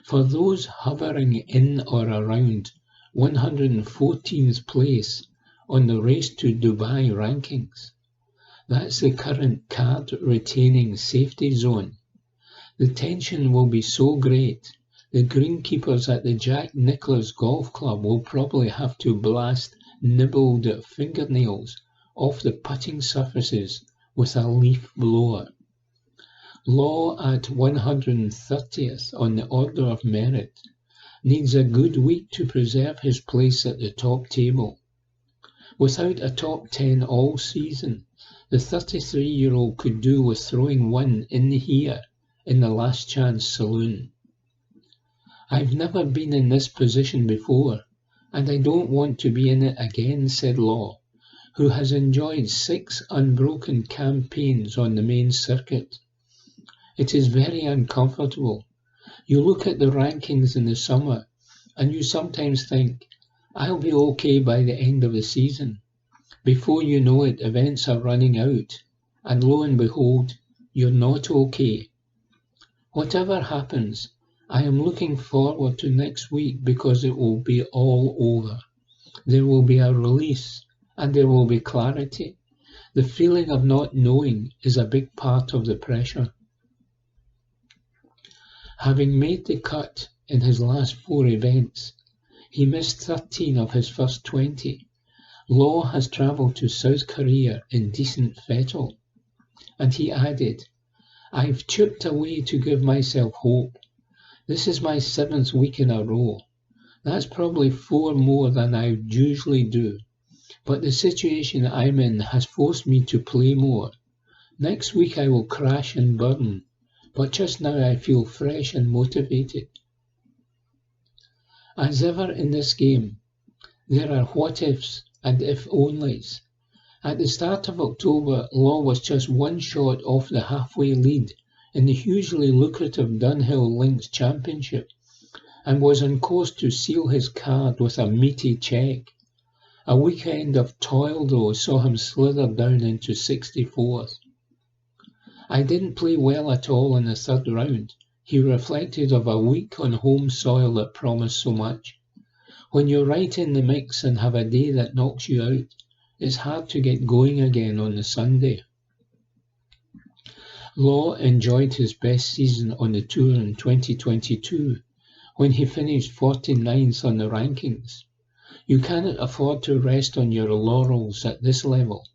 For those hovering in or around 114th place on the Race to Dubai rankings, that's the current card retaining safety zone. The tension will be so great, the greenkeepers at the Jack Nicklaus Golf Club will probably have to blast nibbled fingernails off the putting surfaces with a leaf blower. Law at 130th on the order of merit needs a good week to preserve his place at the top table. Without a top 10 all season, the 33-year-old could do with throwing one in here in the Last Chance Saloon. I've never been in this position before, and I don't want to be in it again, said Law, who has enjoyed 6 unbroken campaigns on the main circuit. It is very uncomfortable. You look at the rankings in the summer, and you sometimes think, I'll be okay by the end of the season. Before you know it, events are running out, and lo and behold, you're not okay. Whatever happens, I am looking forward to next week because it will be all over. There will be a release, and there will be clarity. The feeling of not knowing is a big part of the pressure. Having made the cut in his last 4 events, he missed 13 of his first 20. Law has travelled to South Korea in decent fettle. And he added, I've chipped away to give myself hope. This is my 7th week in a row. That's probably 4 more than I usually do. But the situation I'm in has forced me to play more. Next week I will crash and burn. But just now I feel fresh and motivated. As ever in this game, there are what-ifs and if-onlys. At the start of October, Law was just 1 shot off the halfway lead in the hugely lucrative Dunhill Links Championship and was on course to seal his card with a meaty cheque. A weekend of toil, though, saw him slither down into 64th. I didn't play well at all in the 3rd round. He reflected of a week on home soil that promised so much. When you're right in the mix and have a day that knocks you out, it's hard to get going again on the Sunday. Law enjoyed his best season on the tour in 2022, when he finished 49th on the rankings. You cannot afford to rest on your laurels at this level,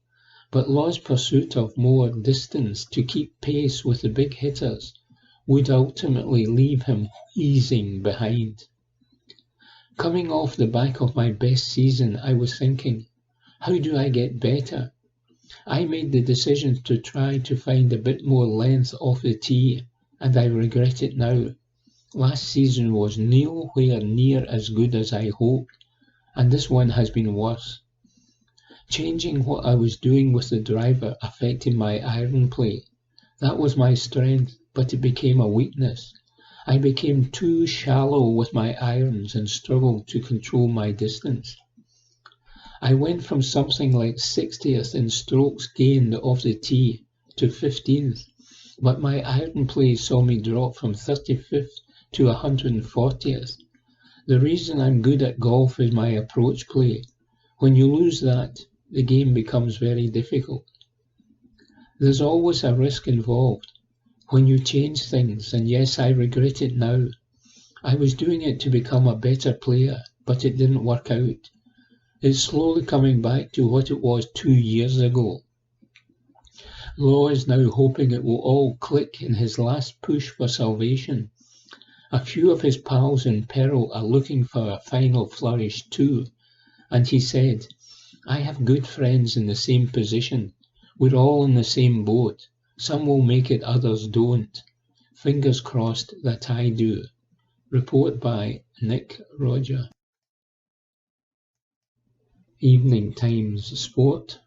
but Law's pursuit of more distance to keep pace with the big hitters would ultimately leave him easing behind. Coming off the back of my best season, I was thinking, how do I get better? I made the decision to try to find a bit more length off the tee, and I regret it now. Last season was nowhere near as good as I hoped, and this one has been worse. Changing what I was doing with the driver affected my iron play. That was my strength, but it became a weakness. I became too shallow with my irons and struggled to control my distance. I went from something like 60th in strokes gained off the tee to 15th, but my iron play saw me drop from 35th to 140th. The reason I'm good at golf is my approach play. When you lose that, the game becomes very difficult. There's always a risk involved. when you change things, and yes, I regret it now. I was doing it to become a better player, but it didn't work out. It's slowly coming back to what it was 2 years ago. Law is now hoping it will all click in his last push for salvation. A few of his pals in peril are looking for a final flourish too, and he said, I have good friends in the same position. We're all in the same boat. Some will make it, others don't. Fingers crossed that I do. Report by Nick Roger. Evening Times Sport,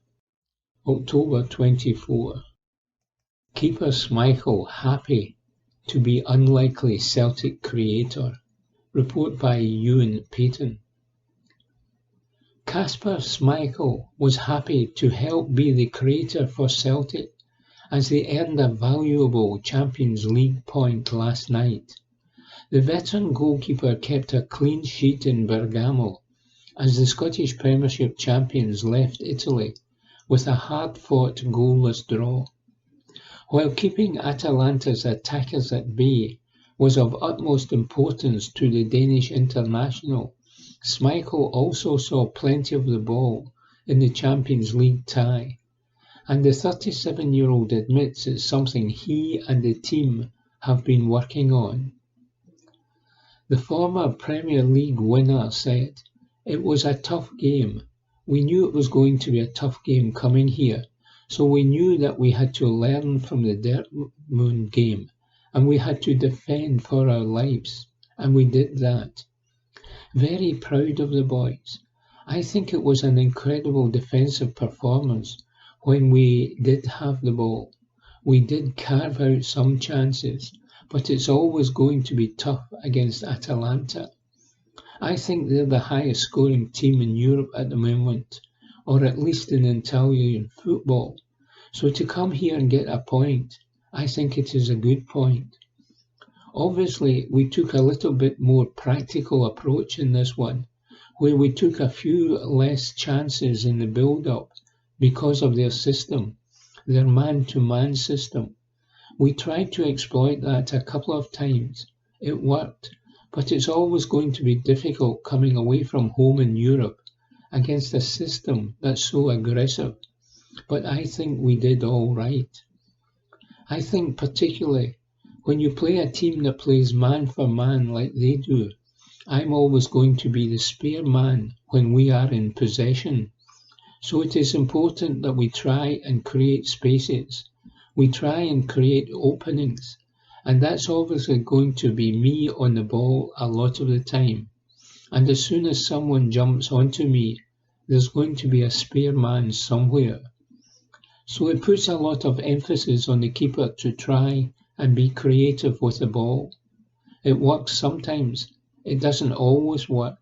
October 24. Keeper Schmeichel happy to be unlikely Celtic creator. Report by Ewan Payton. Kasper Schmeichel was happy to help be the creator for Celtic as they earned a valuable Champions League point last night. The veteran goalkeeper kept a clean sheet in Bergamo as the Scottish Premiership champions left Italy with a hard-fought goalless draw. While keeping Atalanta's attackers at bay was of utmost importance to the Danish international, Schmeichel also saw plenty of the ball in the Champions League tie, and the 37-year-old admits it's something he and the team have been working on. The former Premier League winner said, It was a tough game. We knew it was going to be a tough game coming here, so we knew that we had to learn from the Dortmund game, and we had to defend for our lives, and we did that. Very proud of the boys. I think it was an incredible defensive performance when we did have the ball. We did carve out some chances, but it's always going to be tough against Atalanta. I think they're the highest scoring team in Europe at the moment, or at least in Italian football. So to come here and get a point, I think it is a good point. Obviously, we took a little bit more practical approach in this one, where we took a few less chances in the build-up because of their system, their man-to-man system. We tried to exploit that a couple of times. It worked, but it's always going to be difficult coming away from home in Europe against a system that's so aggressive. But I think we did all right. I think particularly when you play a team that plays man for man like they do, I'm always going to be the spare man when we are in possession. So it is important that we try and create spaces. We try and create openings. And that's obviously going to be me on the ball a lot of the time. And as soon as someone jumps onto me, there's going to be a spare man somewhere. So it puts a lot of emphasis on the keeper to try and be creative with the ball. It works sometimes. It doesn't always work.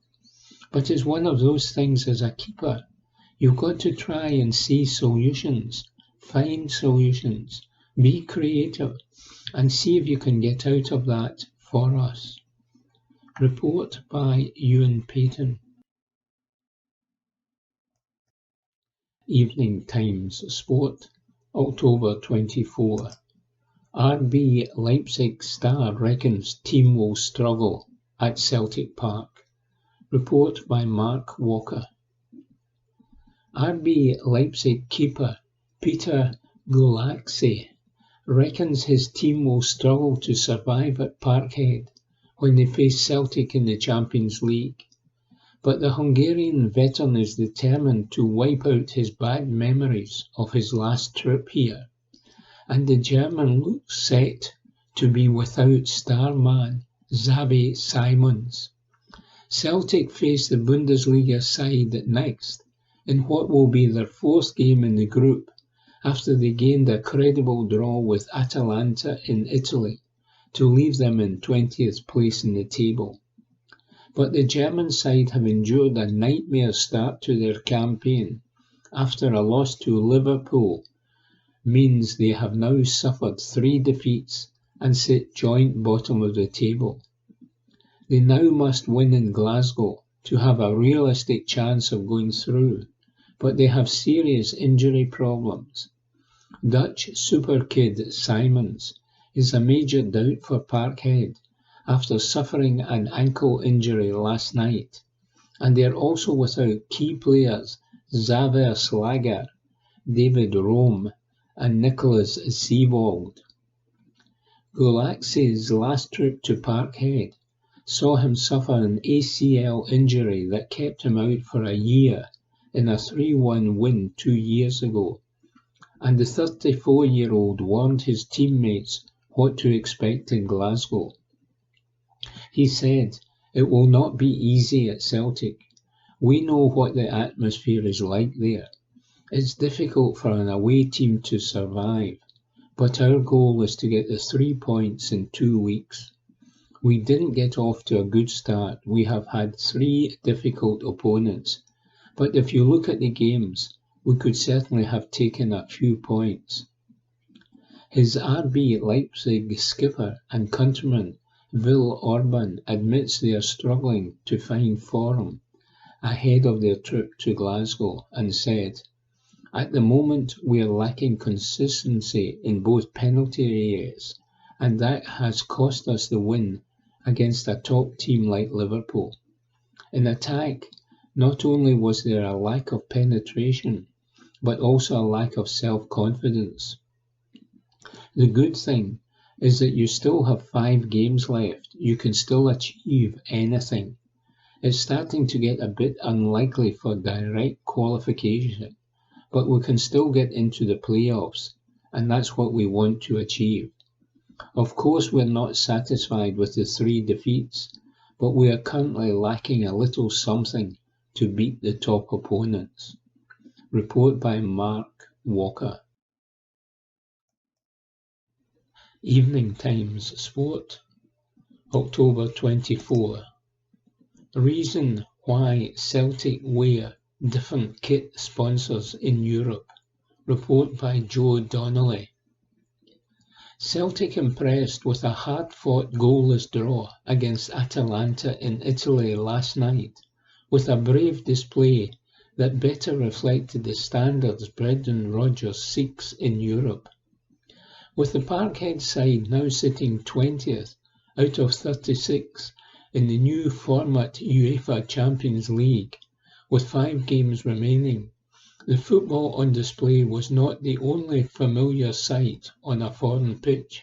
But it's one of those things as a keeper. You've got to try and see solutions, find solutions, be creative, and see if you can get out of that for us. Report by Ewan Payton. Evening Times Sport, October 24. RB Leipzig star reckons team will struggle at Celtic Park. Report by Mark Walker. RB Leipzig keeper Peter Gulaxi reckons his team will struggle to survive at Parkhead when they face Celtic in the Champions League. But the Hungarian veteran is determined to wipe out his bad memories of his last trip here, and the German looks set to be without star man Xabi Simons. Celtic face the Bundesliga side next in what will be their fourth game in the group after they gained a credible draw with Atalanta in Italy to leave them in 20th place in the table. But the German side have endured a nightmare start to their campaign after a loss to Liverpool means they have now suffered 3 defeats and sit joint bottom of the table. They now must win in Glasgow to have a realistic chance of going through, but they have serious injury problems. Dutch super kid Simons is a major doubt for Parkhead after suffering an ankle injury last night, and they are also without key players Xaver Slager, David Rome and Nicholas Seevold. Gulax's last trip to Parkhead saw him suffer an ACL injury that kept him out for a year in a 3-1 win 2 years ago, and the 34-year-old warned his teammates what to expect in Glasgow. He said, "It will not be easy at Celtic. We know what the atmosphere is like there. It's difficult for an away team to survive, but our goal is to get the 3 points in 2 weeks. We didn't get off to a good start. We have had 3 difficult opponents, but if you look at the games, we could certainly have taken a few points." His RB Leipzig skipper and countryman Will Orban admits they are struggling to find form ahead of their trip to Glasgow and said, "At the moment we are lacking consistency in both penalty areas, and that has cost us the win against a top team like Liverpool. In attack, not only was there a lack of penetration, but also a lack of self-confidence. The good thing is that you still have 5 games left. You can still achieve anything. It's starting to get a bit unlikely for direct qualification, but we can still get into the playoffs, and that's what we want to achieve. Of course, we're not satisfied with the 3 defeats, but we are currently lacking a little something to beat the top opponents." Report by Mark Walker. Evening Times Sport, October 24. Reason why Celtic wear different kit sponsors in Europe. Report by Joe Donnelly. Celtic impressed with a hard-fought goalless draw against Atalanta in Italy last night, with a brave display that better reflected the standards Brendan Rodgers seeks in Europe. With the Parkhead side now sitting 20th out of 36 in the new format UEFA Champions League, with 5 games remaining, the football on display was not the only familiar sight on a foreign pitch.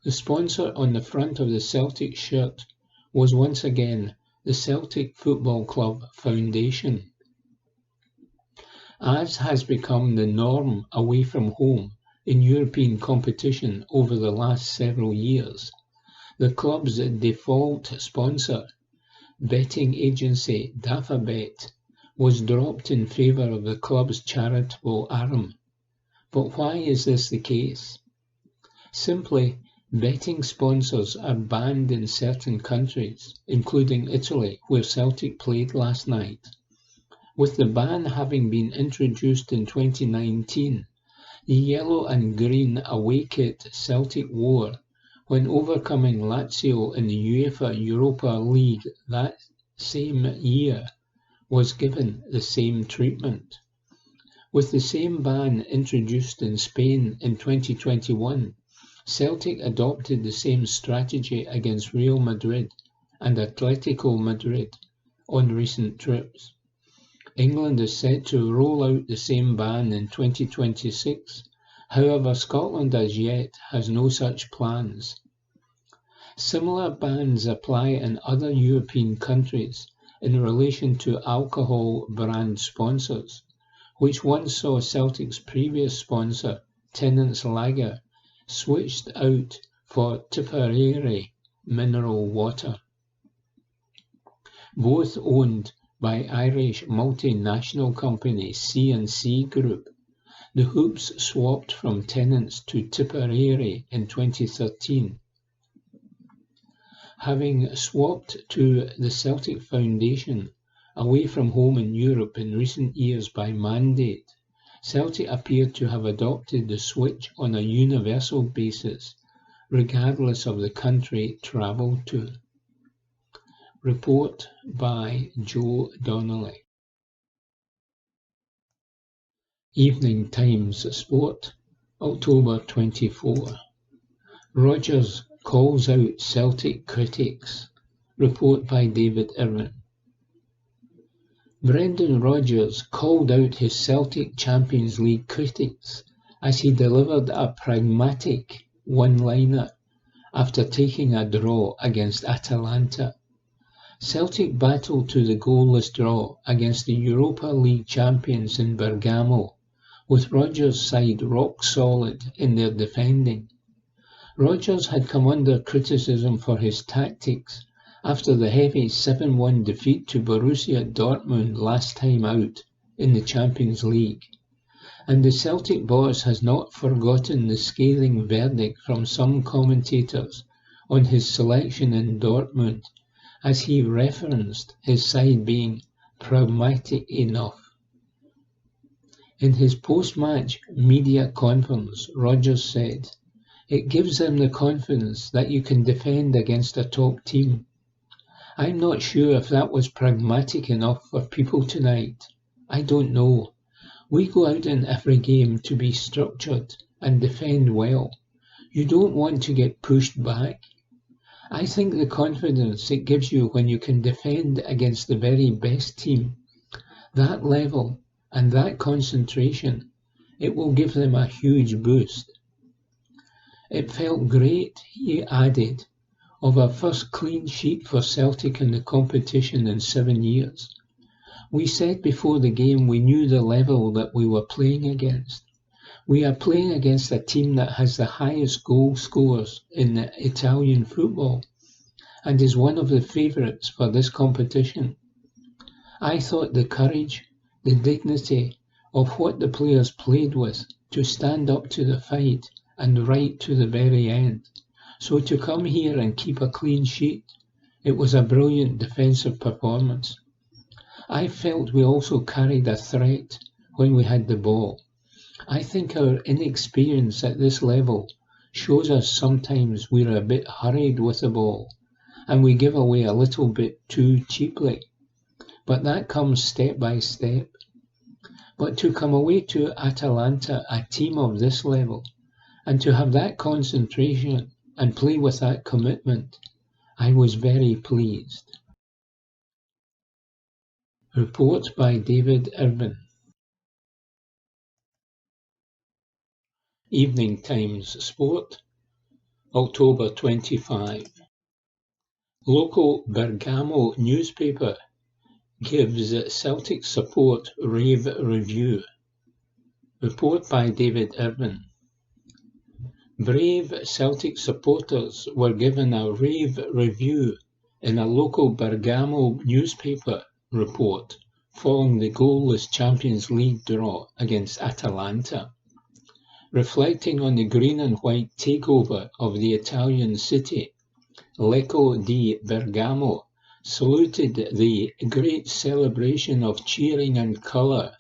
The sponsor on the front of the Celtic shirt was once again the Celtic Football Club Foundation. As has become the norm away from home in European competition over the last several years, the club's default sponsor, betting agency DafaBet, was dropped in favour of the club's charitable arm. But why is this the case? Simply, betting sponsors are banned in certain countries, including Italy, where Celtic played last night. With the ban having been introduced in 2019, the yellow and green away kit Celtic wore when overcoming Lazio in the UEFA Europa League that same year was given the same treatment. With the same ban introduced in Spain in 2021, Celtic adopted the same strategy against Real Madrid and Atletico Madrid on recent trips. England is set to roll out the same ban in 2026. However, Scotland as yet has no such plans. Similar bans apply in other European countries in relation to alcohol brand sponsors, which once saw Celtic's previous sponsor, Tennent's Lager, switched out for Tipperary mineral water. Both owned by Irish multinational company C&C Group, the hoops swapped from Tennent's to Tipperary in 2013. Having swapped to the Celtic Foundation away from home in Europe in recent years by mandate, Celtic appeared to have adopted the switch on a universal basis, regardless of the country travelled to. Report by Joe Donnelly. Evening Times Sport, October 24. Rodgers calls out Celtic critics. Report by David Irwin. Brendan Rodgers called out his Celtic Champions League critics as he delivered a pragmatic one-liner after taking a draw against Atalanta. Celtic battled to the goalless draw against the Europa League champions in Bergamo, with Rodgers' side rock solid in their defending. Rodgers had come under criticism for his tactics after the heavy 7-1 defeat to Borussia Dortmund last time out in the Champions League, and the Celtic boss has not forgotten the scathing verdict from some commentators on his selection in Dortmund, as he referenced his side being pragmatic enough. In his post-match media conference, Rodgers said, "It gives them the confidence that you can defend against a top team. I'm not sure if that was pragmatic enough for people tonight. I don't know. We go out in every game to be structured and defend well. You don't want to get pushed back. I think the confidence it gives you when you can defend against the very best team, that level and that concentration, it will give them a huge boost." It felt great, he added, of our first clean sheet for Celtic in the competition in 7 years. We said before the game we knew the level that we were playing against. We are playing against a team that has the highest goal scorers in Italian football and is one of the favourites for this competition. I thought the courage, the dignity of what the players played with to stand up to the fight and right to the very end. So to come here and keep a clean sheet, it was a brilliant defensive performance. I felt we also carried a threat when we had the ball. I think our inexperience at this level shows us sometimes we're a bit hurried with the ball and we give away a little bit too cheaply. But that comes step by step. But to come away to Atalanta, a team of this level, and to have that concentration and play with that commitment, I was very pleased. Report by David Irwin. Evening Times Sport, October 25. Local Bergamo newspaper gives Celtic support rave review. Report by David Irwin. Brave Celtic supporters were given a rave review in a local Bergamo newspaper report following the goalless Champions League draw against Atalanta. Reflecting on the green and white takeover of the Italian city, L'Eco di Bergamo saluted the great celebration of cheering and colour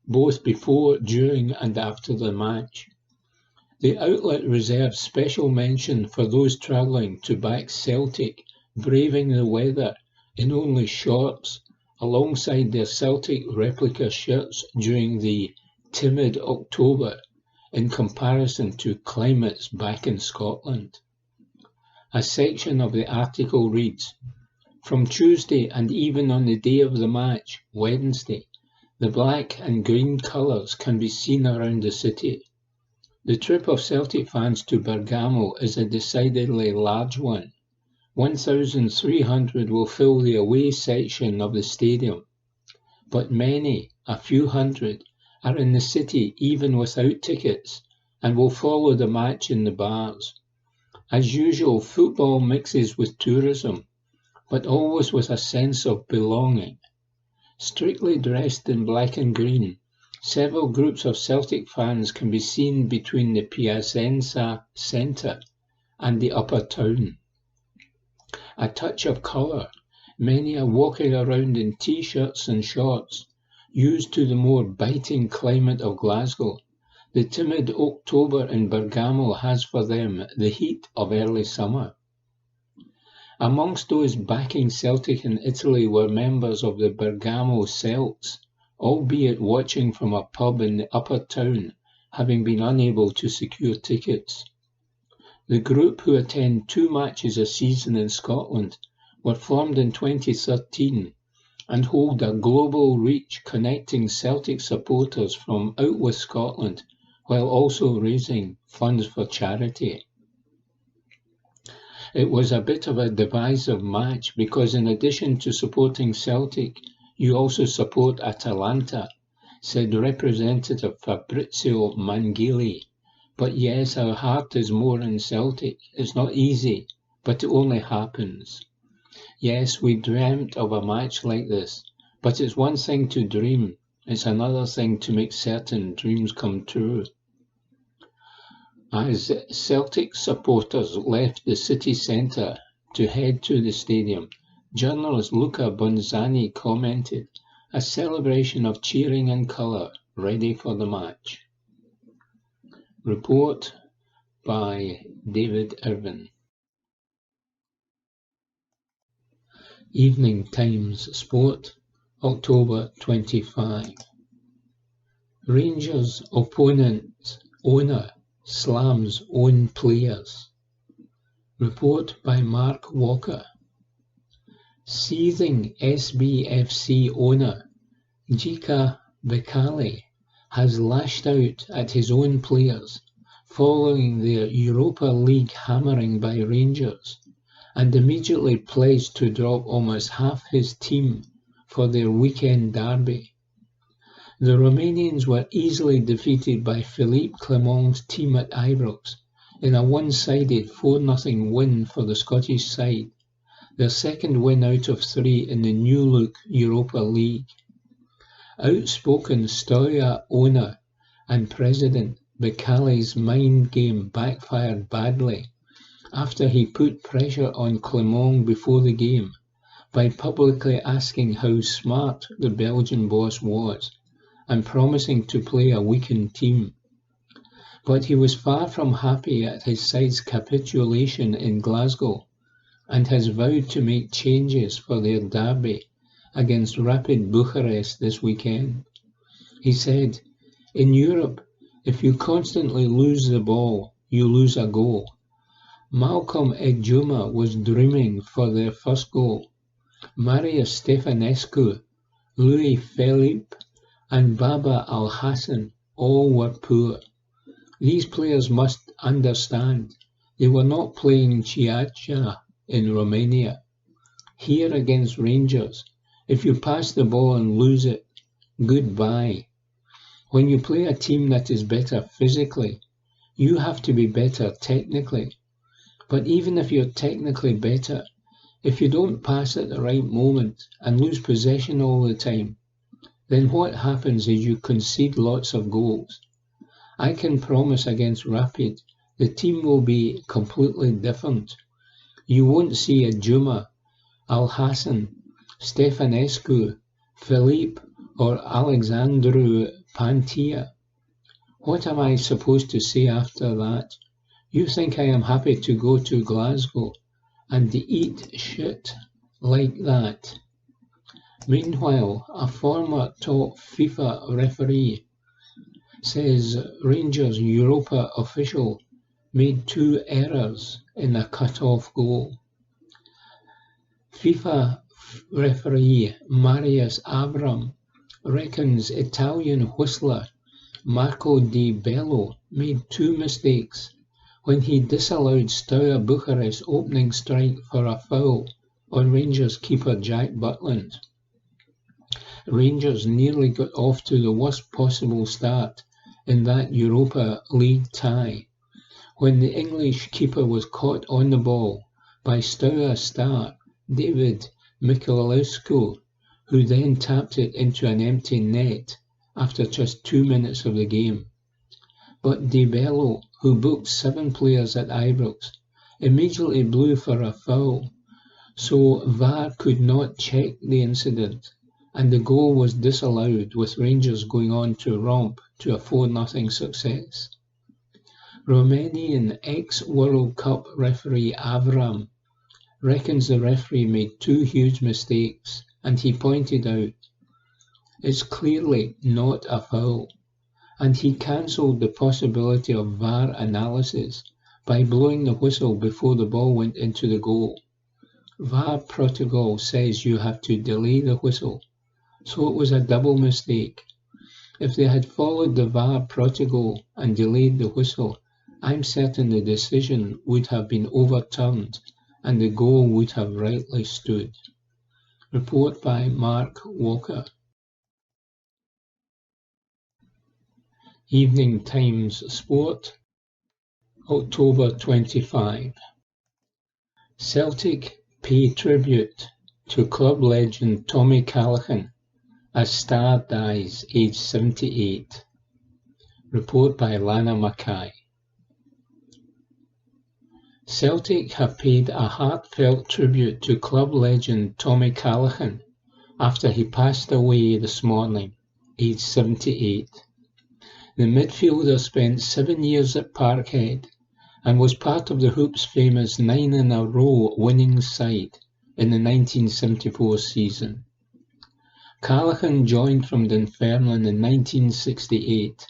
both before, during and after the match. The outlet reserves special mention for those travelling to back Celtic, braving the weather in only shorts, alongside their Celtic replica shirts during the timid October in comparison to climates back in Scotland. A section of the article reads, "From Tuesday and even on the day of the match, Wednesday, the black and green colours can be seen around the city. The trip of Celtic fans to Bergamo is a decidedly large one. 1,300 will fill the away section of the stadium, but many, a few hundred, are in the city even without tickets and will follow the match in the bars. As usual, football mixes with tourism, but always with a sense of belonging. Strictly dressed in black and green, several groups of Celtic fans can be seen between the Piacenza centre and the upper town. A touch of colour, many are walking around in t-shirts and shorts, used to the more biting climate of Glasgow. The timid October in Bergamo has for them the heat of early summer. Amongst those backing Celtic in Italy were members of the Bergamo Celts, albeit watching from a pub in the upper town, having been unable to secure tickets. The group, who attend 2 matches a season in Scotland, were formed in 2013 and hold a global reach, connecting Celtic supporters from out with Scotland while also raising funds for charity. It was a bit of a divisive match because in addition to supporting Celtic, you also support Atalanta, said Representative Fabrizio Mangili. But yes, our heart is more in Celtic. It's not easy, but it only happens. Yes, we dreamt of a match like this, but it's one thing to dream, it's another thing to make certain dreams come true. As Celtic supporters left the city centre to head to the stadium, journalist Luca Bonzani commented, "A celebration of cheering and colour, ready for the match." Report by David Irvin. Evening Times Sport, October 25. Rangers opponent owner slams own players. Report by Mark Walker. Seething SBFC owner Jika Bekali has lashed out at his own players following their Europa League hammering by Rangers, and immediately pledged to drop almost half his team for their weekend derby. The Romanians were easily defeated by Philippe Clement's team at Ibrox in a one-sided 4-0 win for the Scottish side, their second win out of 3 in the new-look Europa League. Outspoken Stoia owner and president Bekali's mind game backfired badly after he put pressure on Clement before the game by publicly asking how smart the Belgian boss was and promising to play a weakened team. But he was far from happy at his side's capitulation in Glasgow and has vowed to make changes for their derby against Rapid Bucharest this weekend. He said, "In Europe, if you constantly lose the ball, you lose a goal. Malcolm Ejuma was dreaming for their first goal. Marius Stefanescu, Louis Philippe, and Baba Al-Hassan all were poor. These players must understand they were not playing Chiacha in Romania. Here against Rangers, if you pass the ball and lose it, goodbye. When you play a team that is better physically, you have to be better technically. But even if you're technically better, if you don't pass at the right moment and lose possession all the time, then what happens is you concede lots of goals. I can promise against Rapid, the team will be completely different. You won't see a Juma, Al-Hassan, Stefanescu, Philippe, or Alexandru Pantia. What am I supposed to say after that? You think I am happy to go to Glasgow and eat shit like that?" Meanwhile, a former top FIFA referee says Rangers Europa official made 2 errors in a cut-off goal. FIFA referee Marius Avram reckons Italian whistler Marco Di Bello made 2 mistakes when he disallowed Steaua Bucharest's opening strike for a foul on Rangers keeper Jack Butland. Rangers nearly got off to the worst possible start in that Europa League tie when the English keeper was caught on the ball by Steaua star David Michalescu, who then tapped it into an empty net after just 2 minutes of the game. But Di Bello, who booked 7 players at Ibrox, immediately blew for a foul, so VAR could not check the incident, and the goal was disallowed, with Rangers going on to romp to a 4-0 success. Romanian ex-World Cup referee Avram reckons the referee made 2 huge mistakes, and he pointed out, "It's clearly not a foul," and he cancelled the possibility of VAR analysis by blowing the whistle before the ball went into the goal. VAR protocol says you have to delay the whistle, so it was a double mistake. If they had followed the VAR protocol and delayed the whistle, I'm certain the decision would have been overturned and the goal would have rightly stood. Report by Mark Walker. Evening Times Sport, October 25. Celtic pay tribute to club legend Tommy Callaghan as star dies aged 78. Report by Lana Mackay. Celtic have paid a heartfelt tribute to club legend Tommy Callaghan after he passed away this morning, aged 78. The midfielder spent 7 years at Parkhead and was part of the Hoops' famous 9-in-a-row winning side in the 1974 season. Callaghan joined from Dunfermline in 1968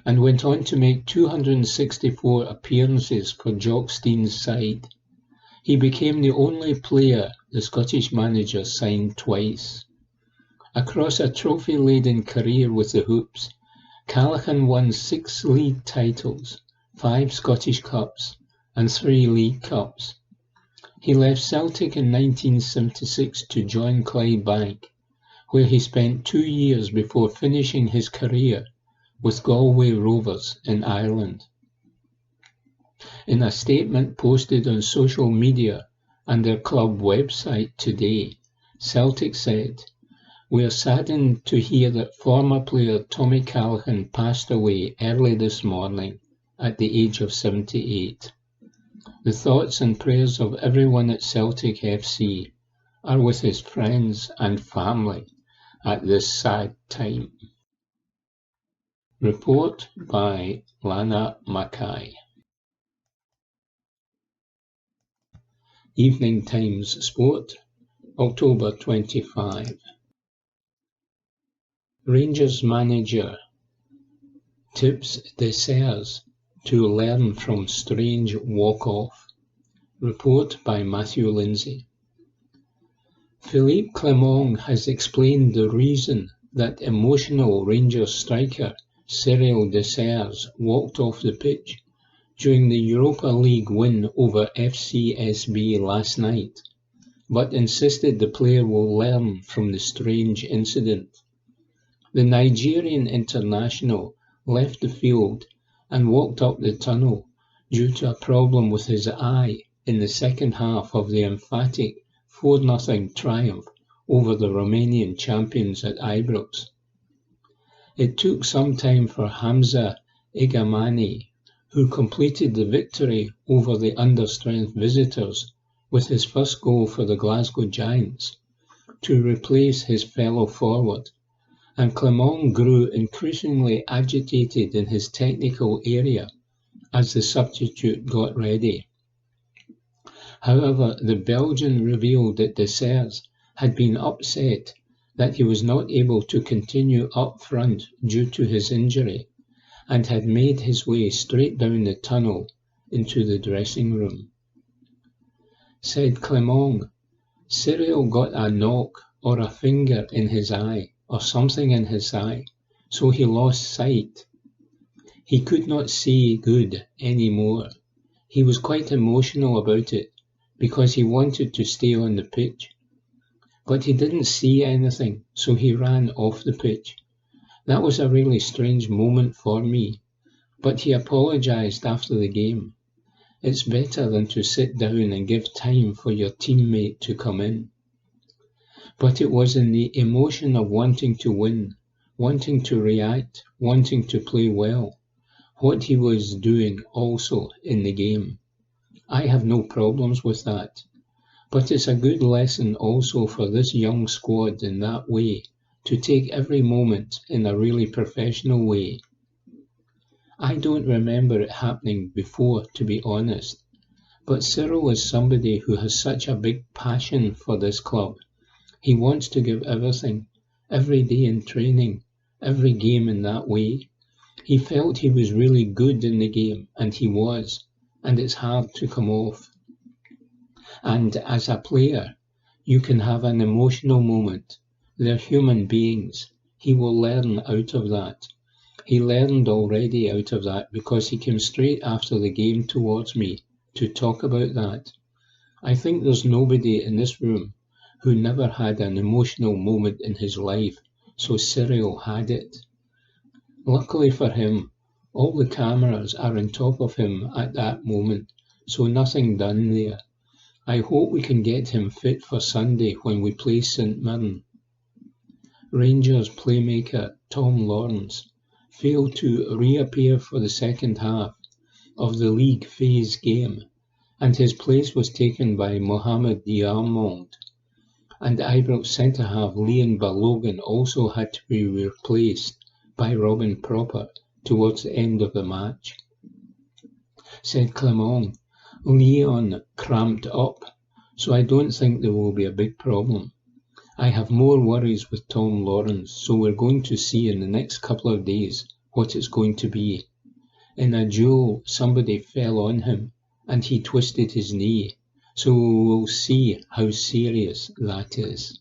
and went on to make 264 appearances for Jock Stein's side. He became the only player the Scottish manager signed twice. Across a trophy-laden career with the Hoops, Callaghan won 6 league titles, 5 Scottish Cups and 3 League Cups. He left Celtic in 1976 to join Clydebank, where he spent 2 years before finishing his career with Galway Rovers in Ireland. In a statement posted on social media and their club website today, Celtic said, "We are saddened to hear that former player Tommy Callaghan passed away early this morning at the age of 78. The thoughts and prayers of everyone at Celtic FC are with his friends and family at this sad time." Report by Lana Mackay. Evening Times Sport, October 25. Rangers manager tips Dessers to learn from strange walk-off. Report by Matthew Lindsay. Philippe Clement has explained the reason that emotional Rangers striker Cyril Dessers walked off the pitch during the Europa League win over FCSB last night, but insisted the player will learn from the strange incident. The Nigerian international left the field and walked up the tunnel due to a problem with his eye in the second half of the emphatic 4-0 triumph over the Romanian champions at Ibrox. It took some time for Hamza Igamani, who completed the victory over the understrength visitors with his first goal for the Glasgow Giants, to replace his fellow forward, and Clement grew increasingly agitated in his technical area as the substitute got ready. However, the Belgian revealed that Dessers had been upset that he was not able to continue up front due to his injury, and had made his way straight down the tunnel into the dressing room. Said Clement, "Cyril got a knock or a finger in his eye, or something in his eye, so he lost sight. He could not see good any more. He was quite emotional about it, because he wanted to stay on the pitch. But he didn't see anything, so he ran off the pitch. That was a really strange moment for me, but he apologised after the game. It's better than to sit down and give time for your teammate to come in. But it was in the emotion of wanting to win, wanting to react, wanting to play well, what he was doing also in the game. I have no problems with that, but it's a good lesson also for this young squad in that way, to take every moment in a really professional way. I don't remember it happening before, to be honest, but Cyril is somebody who has such a big passion for this club. He wants to give everything, every day in training, every game in that way. He felt he was really good in the game, and he was, and it's hard to come off. And as a player, you can have an emotional moment. They're human beings. He will learn out of that. He learned already out of that because he came straight after the game towards me to talk about that. I think there's nobody in this room who never had an emotional moment in his life, so Cyril had it. Luckily for him, all the cameras are on top of him at that moment, so nothing done there. I hope we can get him fit for Sunday when we play St Mirren. Rangers playmaker Tom Lawrence failed to reappear for the second half of the league phase game, and his place was taken by Mohamed Diarmond. And Ibrox centre-half Leon Balogun also had to be replaced by Robin Propper towards the end of the match. Said Clement, Leon cramped up, so I don't think there will be a big problem. I have more worries with Tom Lawrence, so we're going to see in the next couple of days what it's going to be. In a duel, somebody fell on him and he twisted his knee, so we'll see how serious that is.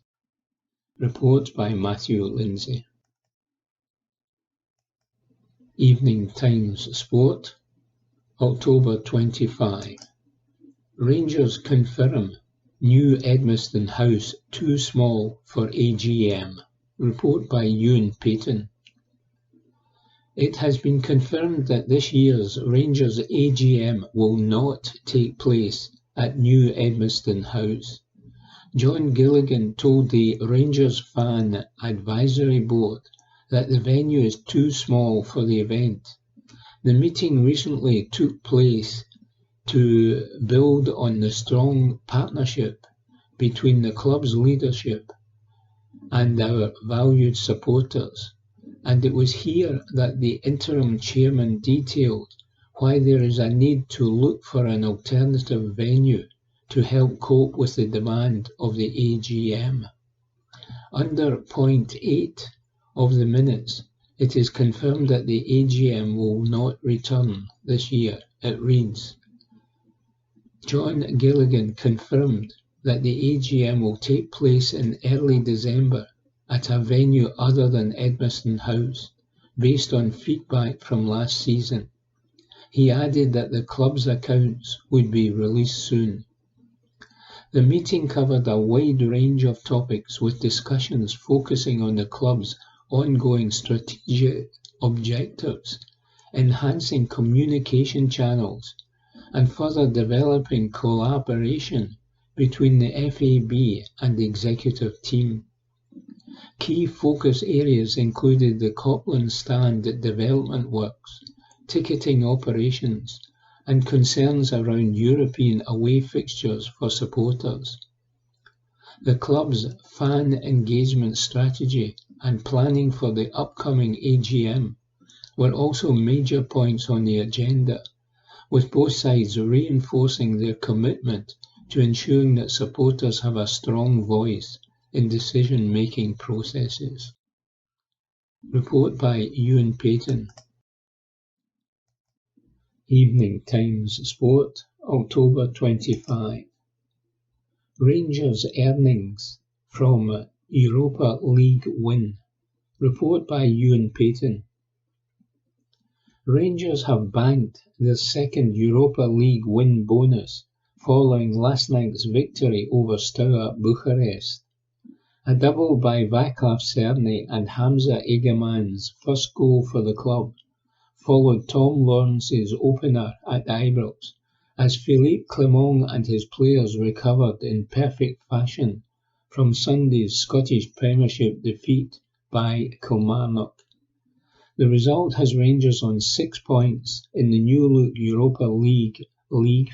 Report by Matthew Lindsay. Evening Times Sport, October 25. Rangers confirm new Edmiston House too small for AGM. Report by Ewan Payton. It has been confirmed that this year's Rangers AGM will not take place at New Edmiston House. John Gilligan told the Rangers Fan Advisory Board that the venue is too small for the event. The meeting recently took place to build on the strong partnership between the club's leadership and our valued supporters, and it was here that the interim chairman detailed why there is a need to look for an alternative venue to help cope with the demand of the AGM. Under point 8 of the minutes, it is confirmed that the AGM will not return this year. It reads, John Gilligan confirmed that the AGM will take place in early December at a venue other than Edmiston House, based on feedback from last season. He added that the club's accounts would be released soon. The meeting covered a wide range of topics with discussions focusing on the club's ongoing strategic objectives, enhancing communication channels, and further developing collaboration between the FAB and the executive team. Key focus areas included the Copland Stand development works, ticketing operations, and concerns around European away fixtures for supporters. The club's fan engagement strategy and planning for the upcoming AGM were also major points on the agenda, with both sides reinforcing their commitment to ensuring that supporters have a strong voice in decision-making processes. Report by Ewan Payton. Evening Times Sport, October 25. Rangers earnings from Europa League win. Report by Ewan Payton. Rangers have banked their second Europa League win bonus following last night's victory over Steaua Bucharest. A double by Vaclav Cerny and Hamza Egeman's first goal for the club followed Tom Lawrence's opener at Ibrox, as Philippe Clement and his players recovered in perfect fashion from Sunday's Scottish Premiership defeat by Kilmarnock. The result has Rangers on 6 points in the new Europa League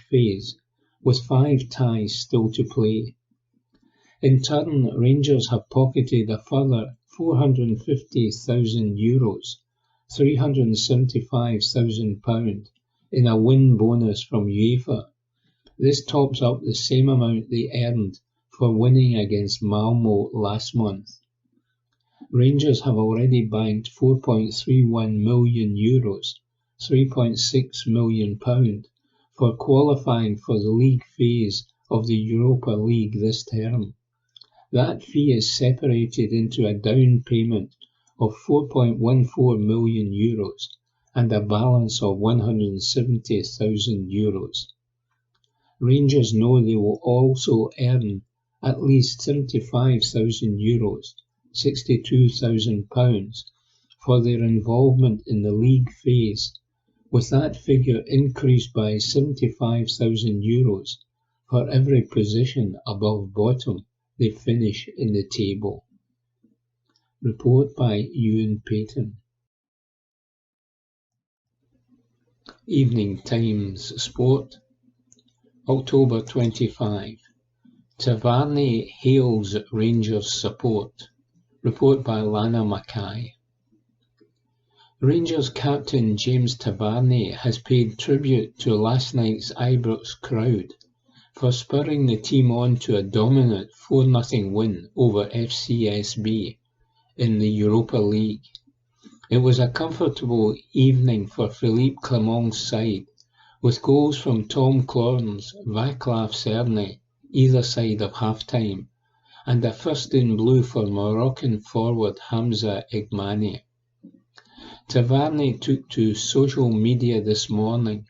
phase, with 5 ties still to play. In turn, Rangers have pocketed a further €450,000, £375,000 in a win bonus from UEFA. This tops up the same amount they earned for winning against Malmo last month. Rangers have already banked €4.31 million, £3.6 million, for qualifying for the league phase of the Europa League this term. That fee is separated into a down payment of €4.14 million and a balance of €170,000. Rangers know they will also earn at least €75,000, £62,000, for their involvement in the league phase, with that figure increased by €75,000 for every position above bottom they finish in the table. Report by Ewan Payton. Evening Times Sport, October 25. Tavarny hails Rangers support. Report by Lana Mackay. Rangers captain James Tavarny has paid tribute to last night's Ibrox crowd for spurring the team on to a dominant 4-0 win over FCSB in the Europa League. It was a comfortable evening for Philippe Clement's side, with goals from Tom Clornes, Vaclav Cerne, either side of half-time, and a first in blue for Moroccan forward Hamza Igmani. Tavarny took to social media this morning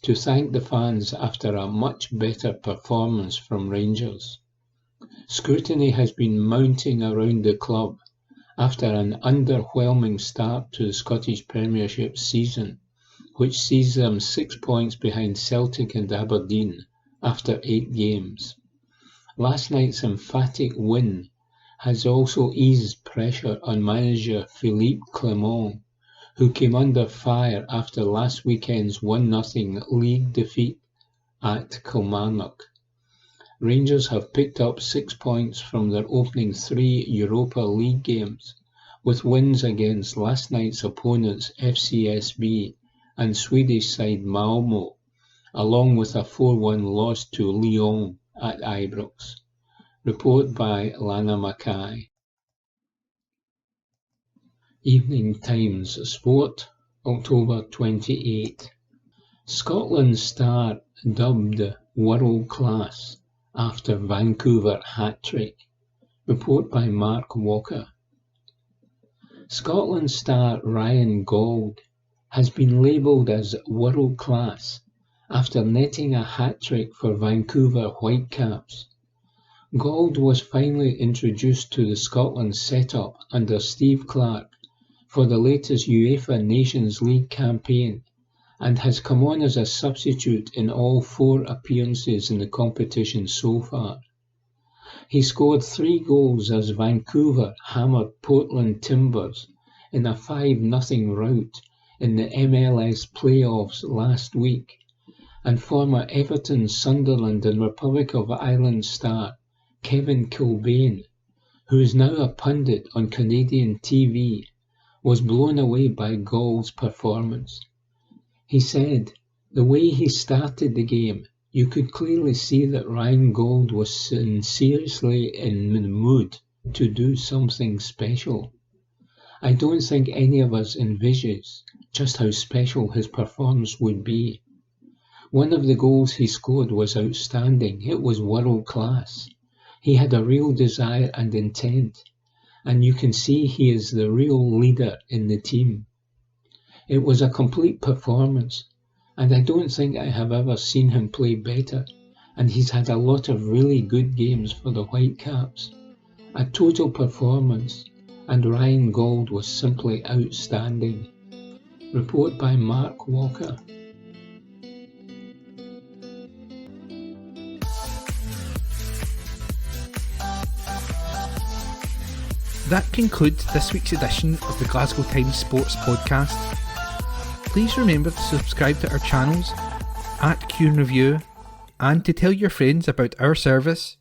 to thank the fans after a much better performance from Rangers. Scrutiny has been mounting around the club after an underwhelming start to the Scottish Premiership season, which sees them 6 points behind Celtic and Aberdeen after 8 games. Last night's emphatic win has also eased pressure on manager Philippe Clement, who came under fire after last weekend's 1-0 league defeat at Kilmarnock. Rangers have picked up 6 points from their opening 3 Europa League games, with wins against last night's opponents FCSB and Swedish side Malmo, along with a 4-1 loss to Lyon at Ibrox. Report by Lana Mackay. Evening Times Sport, October 28. Scotland star dubbed world class after Vancouver hat-trick. Report by Mark Walker. Scotland star Ryan Gauld has been labelled as world class after netting a hat-trick for Vancouver Whitecaps. Gauld was finally introduced to the Scotland setup under Steve Clarke for the latest UEFA Nations League campaign and has come on as a substitute in all 4 appearances in the competition so far. He scored 3 goals as Vancouver hammered Portland Timbers in a 5-0 rout in the MLS playoffs last week, and former Everton, Sunderland and Republic of Ireland star Kevin Kilbane, who is now a pundit on Canadian TV, was blown away by Gauld's performance. He said, "The way he started the game, you could clearly see that Ryan Gauld was seriously in the mood to do something special. I don't think any of us envisages just how special his performance would be. One of the goals he scored was outstanding. It was world class. He had a real desire and intent, and you can see he is the real leader in the team. It was a complete performance, and I don't think I have ever seen him play better, and he's had a lot of really good games for the Whitecaps. A total performance, and Ryan Gauld was simply outstanding." Report by Mark Walker. That concludes this week's edition of the Glasgow Times Sports podcast. Please remember to subscribe to our channels @Q Review and to tell your friends about our service